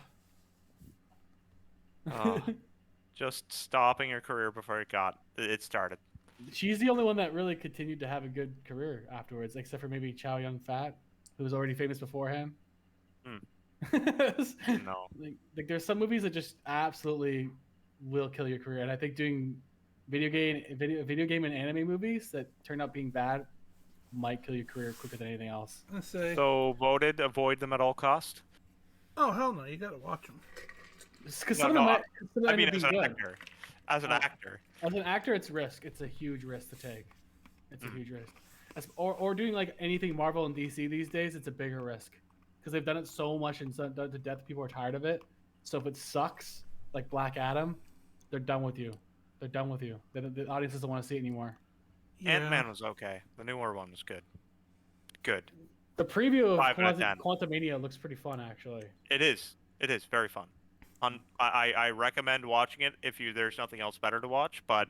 Speaker 3: god. Just stopping her career before it started.
Speaker 2: She's the only one that really continued to have a good career afterwards, except for maybe Chow Yun Fat, who was already famous beforehand.
Speaker 3: No.
Speaker 2: Like there's some movies that just absolutely will kill your career, and I think doing video game and anime movies that turn out being bad might kill your career quicker than anything else.
Speaker 1: Let's say.
Speaker 3: So voted, avoid them at all cost.
Speaker 1: Oh hell no! You gotta watch them.
Speaker 2: Because
Speaker 3: No,
Speaker 2: some
Speaker 3: no,
Speaker 2: of them
Speaker 3: I mean,
Speaker 2: end up
Speaker 3: as
Speaker 2: being
Speaker 3: an
Speaker 2: good.
Speaker 3: actor. As an actor.
Speaker 2: As an actor, it's risk. It's a huge risk to take. It's a huge risk. Or doing like anything Marvel and DC these days, it's a bigger risk because they've done it so much and so done to death. People are tired of it. So if it sucks, like Black Adam, they're done with you. They're done with you. The audience doesn't want to see it anymore.
Speaker 1: Yeah.
Speaker 3: Ant-Man was okay. The newer one was good. Good.
Speaker 2: The preview of
Speaker 3: 5 out of 10.
Speaker 2: Quantumania looks pretty fun, actually.
Speaker 3: It is. It is very fun. I recommend watching it if there's nothing else better to watch. But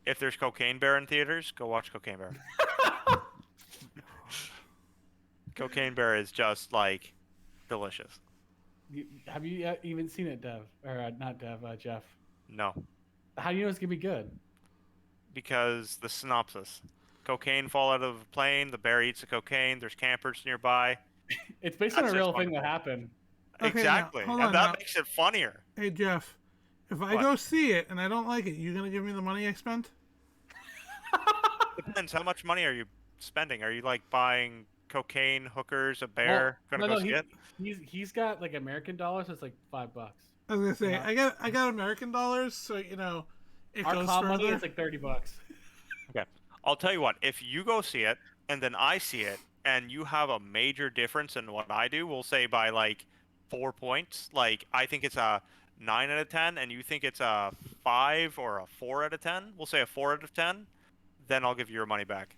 Speaker 3: if there's Cocaine Bear in theaters, go watch Cocaine Bear. Cocaine Bear is just like delicious.
Speaker 2: Have you even seen it, Dev? Or not Dev, Jeff?
Speaker 3: No,
Speaker 2: How do you know it's gonna be good?
Speaker 3: because the synopsis: cocaine fall out of a plane. The bear eats the cocaine. There's campers nearby.
Speaker 2: It's based on a
Speaker 3: That's
Speaker 2: real
Speaker 3: just
Speaker 2: thing that
Speaker 3: wonderful.
Speaker 2: happened.
Speaker 1: Okay, now,
Speaker 3: Exactly,
Speaker 1: hold
Speaker 3: and
Speaker 1: on
Speaker 3: that
Speaker 1: now.
Speaker 3: makes it funnier.
Speaker 1: Hey Jeff, if I
Speaker 3: What?
Speaker 1: go see it and I don't like it, you gonna give me the money I spent?
Speaker 3: Depends. How much money are you spending? Are you like buying cocaine hookers, a
Speaker 2: Well,
Speaker 3: bear? Gonna go see it?
Speaker 2: He's got like American dollars, so it's like $5.
Speaker 1: I was gonna say
Speaker 2: Yeah.
Speaker 1: I got American dollars, so it
Speaker 2: Our
Speaker 1: goes
Speaker 2: club money
Speaker 1: further.
Speaker 2: is like $30.
Speaker 3: Okay. I'll tell you what. If you go see it and then I see it, and you have a major difference in what I do, we'll say by like 4 points. Like I think it's a 9 out of 10, and you think it's a 5 or a 4 out of 10. We'll say a 4 out of 10. Then I'll give you your money back.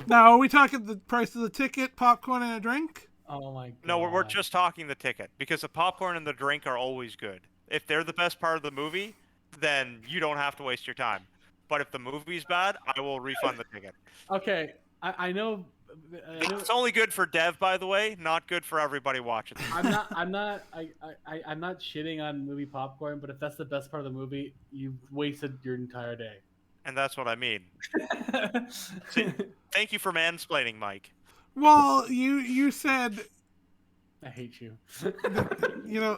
Speaker 1: Now, are we talking the price of the ticket, popcorn, and a drink?
Speaker 2: Oh my god.
Speaker 3: No, we're just talking the ticket because the popcorn and the drink are always good. If they're the best part of the movie, then you don't have to waste your time. But if the movie's bad, I will refund the ticket.
Speaker 2: Okay. I know.
Speaker 3: It's only good for Dev, by the way, not good for everybody watching.
Speaker 2: I'm not shitting on movie popcorn, but if that's the best part of the movie, you've wasted your entire day.
Speaker 3: And that's what I mean. See, thank you for mansplaining, Mike.
Speaker 1: Well, you said
Speaker 2: I hate you.
Speaker 1: no.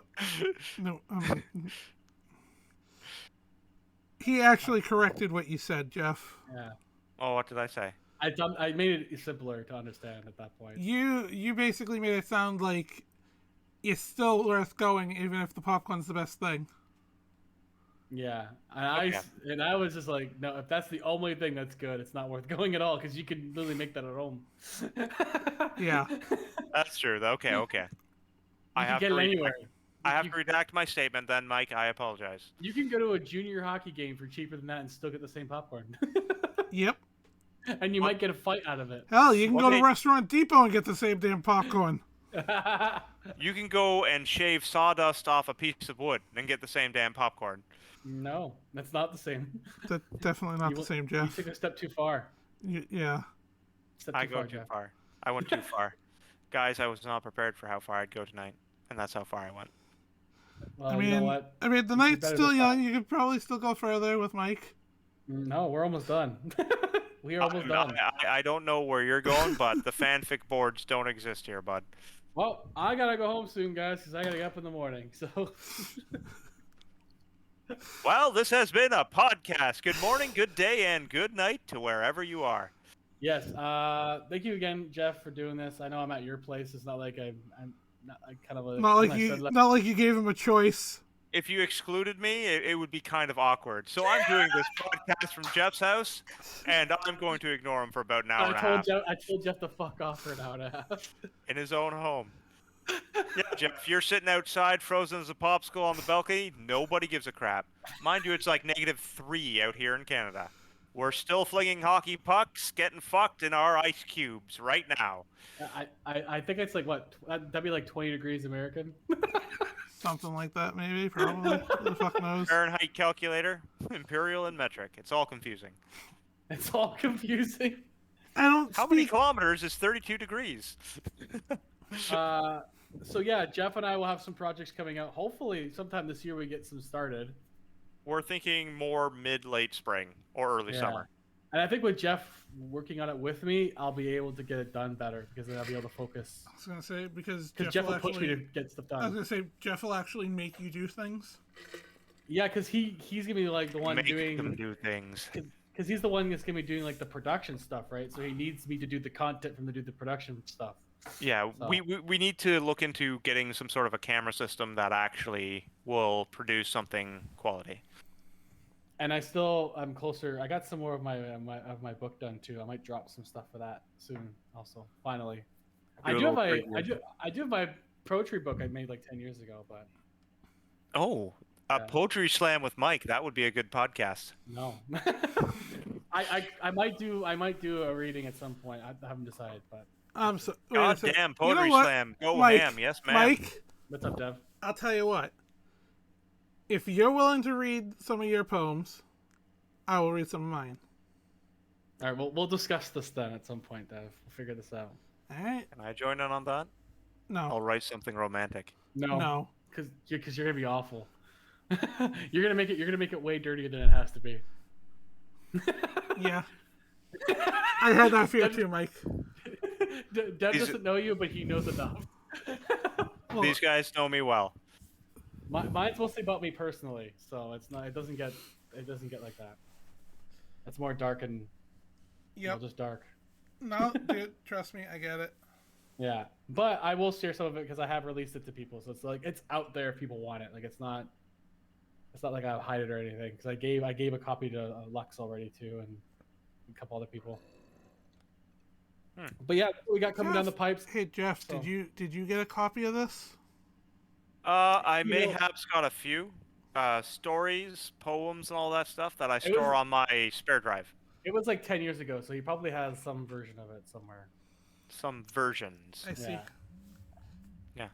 Speaker 1: He actually corrected what you said, Jeff.
Speaker 2: Yeah.
Speaker 3: Oh, what did I say?
Speaker 2: I made it simpler to understand at that point.
Speaker 1: You basically made it sound like it's still worth going, even if the popcorn's the best thing.
Speaker 2: Yeah, and
Speaker 3: Okay.
Speaker 2: I was just like, no, if that's the only thing that's good, it's not worth going at all because you can literally make that at home.
Speaker 1: Yeah.
Speaker 3: That's true. Okay.
Speaker 2: You can get it anywhere.
Speaker 3: I have to redact my statement then, Mike. I apologize.
Speaker 2: You can go to a junior hockey game for cheaper than that and still get the same popcorn.
Speaker 1: Yep.
Speaker 2: And you might get a fight out of it.
Speaker 1: Hell, you can
Speaker 3: What
Speaker 1: go to
Speaker 3: they-
Speaker 1: Restaurant Depot and get the same damn popcorn.
Speaker 3: You can go and shave sawdust off a piece of wood and get the same damn popcorn.
Speaker 2: No, that's not the same.
Speaker 1: That's definitely not
Speaker 2: You
Speaker 1: the
Speaker 2: went-
Speaker 1: same,
Speaker 2: You
Speaker 1: Jeff.
Speaker 2: took a step too far.
Speaker 1: Yeah.
Speaker 2: Step
Speaker 3: I
Speaker 2: too
Speaker 3: go
Speaker 2: far,
Speaker 3: too
Speaker 2: Jeff.
Speaker 3: far. I went too far. Guys, I was not prepared for how far I'd go tonight. And that's how far I went.
Speaker 2: Well,
Speaker 1: I
Speaker 2: you know
Speaker 1: mean,
Speaker 2: what?
Speaker 1: the
Speaker 2: You
Speaker 1: night's
Speaker 2: better
Speaker 1: still
Speaker 2: than
Speaker 1: young. You could probably still go further with Mike.
Speaker 2: No, we're almost done. We are almost done.
Speaker 3: I don't know where you're going, but the fanfic boards don't exist here, bud.
Speaker 2: Well, I gotta go home soon, guys, because I gotta get up in the morning. So,
Speaker 3: Well, this has been a podcast. Good morning, good day, and good night to wherever you are.
Speaker 2: yes, thank you again, Jeff, for doing this. I know I'm at your place. It's not like I'm not like kind of a
Speaker 1: Not like
Speaker 2: I
Speaker 1: you,
Speaker 2: said,
Speaker 1: not like you gave him a choice.
Speaker 3: If you excluded me, it would be kind of awkward. So I'm doing this podcast from Jeff's house, and I'm going to ignore him for about an hour and a half
Speaker 2: I told Jeff to fuck off for an hour and a half.
Speaker 3: in his own home. Yeah, Jeff, you're sitting outside, frozen as a popsicle on the balcony. Nobody gives a crap. Mind you, it's like -3 out here in Canada. We're still flinging hockey pucks, getting fucked in our ice cubes right now.
Speaker 2: I think it's like what that'd be like 20 degrees American.
Speaker 1: Something like that, maybe, probably. Who the fuck knows?
Speaker 3: Fahrenheit calculator, imperial and metric. It's all confusing.
Speaker 2: It's all confusing.
Speaker 1: I don't
Speaker 3: How many
Speaker 1: speak.
Speaker 3: kilometers is 32 degrees?
Speaker 2: So yeah, Jeff and I will have some projects coming out. Hopefully, sometime this year we get some started.
Speaker 3: We're thinking more mid-late spring or early
Speaker 2: Yeah.
Speaker 3: summer.
Speaker 2: And I think with Jeff working on it with me, I'll be able to get it done better because then I'll be able to focus.
Speaker 1: I was gonna say because
Speaker 2: Because Jeff will push me to get stuff
Speaker 1: I was
Speaker 2: done.
Speaker 1: gonna say Jeff will actually make you do things.
Speaker 2: Yeah, because he's gonna be like the one
Speaker 3: Make them
Speaker 2: doing.
Speaker 3: do things.
Speaker 2: Because he's the one that's gonna be doing like the production stuff, right? So he needs me to do the content from to do the production stuff.
Speaker 3: Yeah,
Speaker 2: So-
Speaker 3: we need to look into getting some sort of a camera system that actually will produce something quality.
Speaker 2: And I'm closer. I got some more of my book done too. I might drop some stuff for that soon. Also, finally, I
Speaker 3: Do a
Speaker 2: do have
Speaker 3: little
Speaker 2: my
Speaker 3: preview.
Speaker 2: I do have my poetry book I made like 10 years ago, but
Speaker 3: Oh, a
Speaker 2: Yeah.
Speaker 3: poetry slam with Mike. That would be a good podcast.
Speaker 2: no. I might do a reading at some point. I haven't decided, but
Speaker 1: So wait a
Speaker 3: God
Speaker 1: sec.
Speaker 3: damn,
Speaker 1: You know
Speaker 3: poetry
Speaker 1: what?
Speaker 3: slam. Go
Speaker 1: Mike,
Speaker 3: ham. Yes, ma'am.
Speaker 1: Mike,
Speaker 2: what's up, Dev?
Speaker 1: I'll tell you what. If you're willing to read some of your poems, I will read some of mine.
Speaker 2: All right, we'll discuss this then at some point, Dev. We'll figure this out.
Speaker 1: All right?
Speaker 3: Can I join in on that? I'll
Speaker 1: No,
Speaker 3: write something romantic.
Speaker 1: no.
Speaker 2: because you're gonna be awful. You're gonna make it way dirtier than it has to be.
Speaker 1: Yeah, I had that fear too, Mike.
Speaker 2: Dev
Speaker 3: These-
Speaker 2: doesn't know you, but he knows enough.
Speaker 1: Well,
Speaker 3: These guys know me well.
Speaker 2: Mine's mostly about me personally, so it's not. It doesn't get like that. It's more dark and
Speaker 1: yep.
Speaker 2: just dark.
Speaker 1: No, dude, trust me, I get it.
Speaker 2: Yeah, but I will share some of it because I have released it to people, so it's like it's out there if people want it. Like it's not like I hide it or anything. Because I gave a copy to Lux already too, and a couple other people. But yeah, we got coming down the pipes.
Speaker 1: Hey Jeff,
Speaker 2: So-
Speaker 1: did you get a copy of this?
Speaker 3: I
Speaker 2: You
Speaker 3: may
Speaker 2: know-
Speaker 3: have got a few stories, poems, and all that stuff that I
Speaker 2: was-
Speaker 3: store on my spare drive.
Speaker 2: It was like 10 years ago, so he probably has some version of it somewhere.
Speaker 3: Some versions,
Speaker 1: I see.
Speaker 2: Yeah.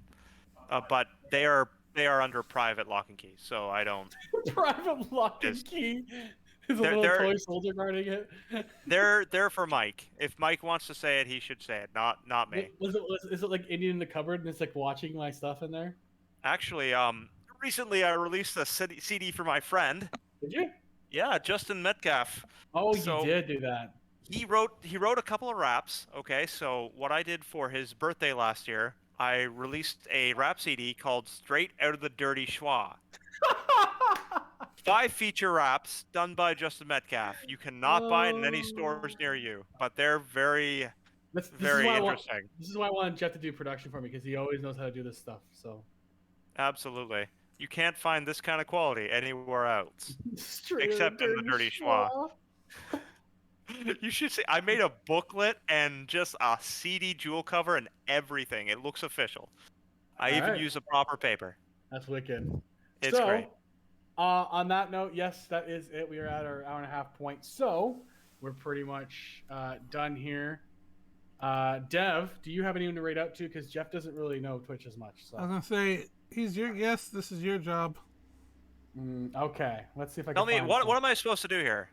Speaker 3: but they are under private lock and key, so I don't.
Speaker 2: Private lock and
Speaker 3: Yes.
Speaker 2: key. There's a
Speaker 3: They're-
Speaker 2: little
Speaker 3: they're-
Speaker 2: toy soldier guarding it.
Speaker 3: They're for Mike. If Mike wants to say it, he should say it, not me.
Speaker 2: Is it like Indian in the cupboard and it's like watching my stuff in there?
Speaker 3: Actually, recently I released a CD for my friend.
Speaker 2: Did you?
Speaker 3: Yeah, Justin Metcalf.
Speaker 2: Oh,
Speaker 3: So-
Speaker 2: you did do that.
Speaker 3: He wrote a couple of raps. Okay, so what I did for his birthday last year, I released a rap CD called "Straight Out of the Dirty Schwa." 5 feature raps done by Justin Metcalf. You cannot buy it in any stores near you, but they're very,
Speaker 2: This is
Speaker 3: very
Speaker 2: why
Speaker 3: interesting.
Speaker 2: This is why I wanted Jeff to do production for me because he always knows how to do this stuff. So
Speaker 3: Absolutely. You can't find this kind of quality anywhere else.
Speaker 2: Straight
Speaker 3: Except in the dirty schwa. You should see. I made a booklet and just a CD jewel cover and everything. It looks official. I even
Speaker 2: Alright.
Speaker 3: use a proper paper.
Speaker 2: That's wicked.
Speaker 3: It's
Speaker 2: so,
Speaker 3: great.
Speaker 2: On that note, yes, that is it. We are at our hour and a half point. So we're pretty much done here. Dev, do you have anyone to rate out to? Because Jeff doesn't really know Twitch as much. So
Speaker 1: I was gonna say he's your guest. This is your job.
Speaker 2: Okay, let's see if I can
Speaker 3: Tell me,
Speaker 2: find
Speaker 3: what
Speaker 2: some.
Speaker 3: am I supposed to do here?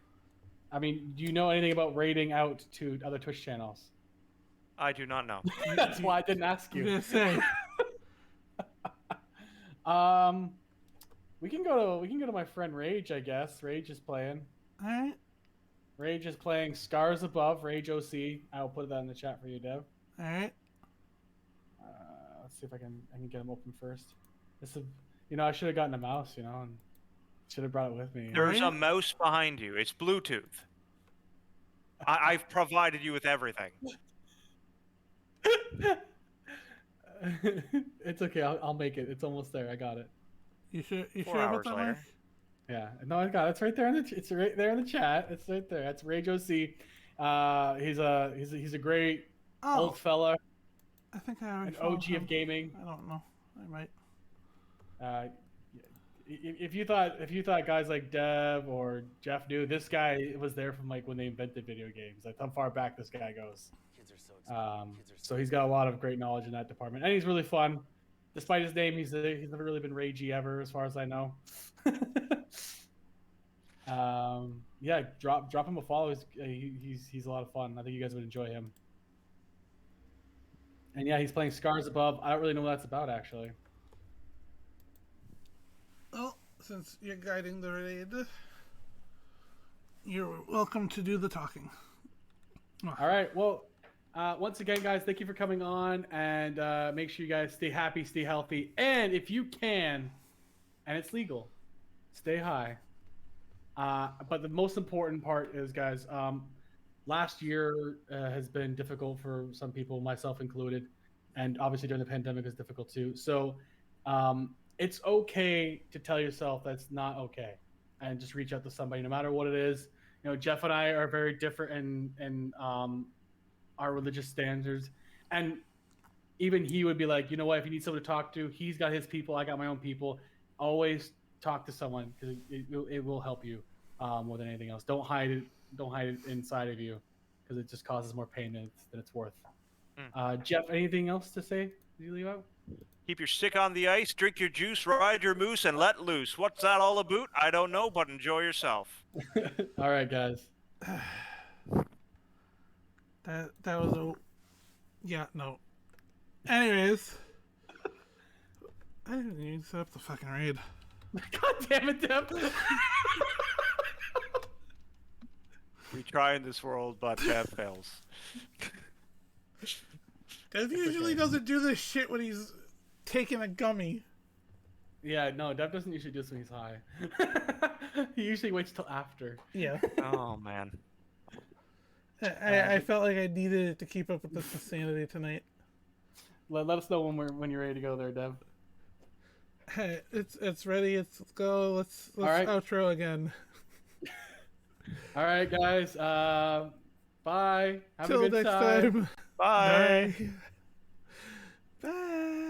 Speaker 2: I mean, do you know anything about rating out to other Twitch channels?
Speaker 3: I do not know.
Speaker 2: That's why I didn't ask
Speaker 1: I was
Speaker 2: you.
Speaker 1: gonna say
Speaker 2: We can go to my friend Rage, I guess. Rage is playing.
Speaker 1: all right.
Speaker 2: Rage is playing Scars Above, Rage OC. I will put that in the chat for you, Dev.
Speaker 1: All right.
Speaker 2: Let's see if I can get him open first. I should have gotten a mouse, and should have brought it with me.
Speaker 3: There's a
Speaker 1: Right?
Speaker 3: mouse behind you. It's Bluetooth. I've provided you with everything.
Speaker 2: It's okay. I'll make it. It's almost there. I got it.
Speaker 1: You sure? You
Speaker 3: 4
Speaker 1: sure about
Speaker 3: hours
Speaker 1: that,
Speaker 3: later.
Speaker 1: Mike?
Speaker 2: Yeah. No, I got it. It's right there it's right there in the chat. It's right there. That's Rage OC. He's a great
Speaker 1: Oh,
Speaker 2: old fella,
Speaker 1: I think I already
Speaker 2: an
Speaker 1: followed
Speaker 2: OG
Speaker 1: him.
Speaker 2: of gaming.
Speaker 1: I don't know. I might.
Speaker 2: If you thought guys like Dev or Jeff knew, this guy was there from like when they invented video games. Like how far back this guy goes. So he's got a lot of great knowledge in that department, and he's really fun. Despite his name, he's never really been ragey ever, as far as I know. Yeah, drop him a follow. He's a lot of fun. I think you guys would enjoy him. And yeah, he's playing Scars Above. I don't really know what that's about, actually.
Speaker 1: Well, since you're guiding the raid, you're welcome to do the talking.
Speaker 2: All right. Well, once again, guys, thank you for coming on, and make sure you guys stay happy, stay healthy, and if you can, and it's legal, stay high. But the most important part is, guys, last year has been difficult for some people, myself included, and obviously during the pandemic is difficult too. So it's okay to tell yourself that's not okay, and just reach out to somebody, no matter what it is. You know, Jeff and I are very different in our religious standards, and even he would be like, you know what, if you need someone to talk to, he's got his people, I got my own people. Always talk to someone, because it will help you more than anything else. Don't hide it inside of you, because it just causes more pain than it's worth. Jeff, anything else to say? Did you leave out?
Speaker 3: Keep your stick on the ice, drink your juice, ride your moose, and let loose. What's that all about? I don't know, but enjoy yourself.
Speaker 2: All right, guys.
Speaker 1: That was a... Yeah, no. Anyways. I didn't even set up the fucking raid.
Speaker 2: God damn it, Dev.
Speaker 3: We try in this world, but Dev fails.
Speaker 1: Dev usually doesn't do this shit when he's taking a gummy.
Speaker 2: Yeah, no, Dev doesn't usually do this when he's high. He usually waits till after.
Speaker 1: Yeah.
Speaker 3: Oh, man.
Speaker 1: I felt like I needed it to keep up with the sanity tonight.
Speaker 2: Let us know when you're ready to go there, Dev.
Speaker 1: Hey, it's ready. Let's go. Let's
Speaker 2: right.
Speaker 1: outro again.
Speaker 2: All right, guys. Bye. Have
Speaker 1: Till
Speaker 2: a good
Speaker 1: next
Speaker 2: time.
Speaker 1: time.
Speaker 3: Bye.
Speaker 1: Bye. Bye.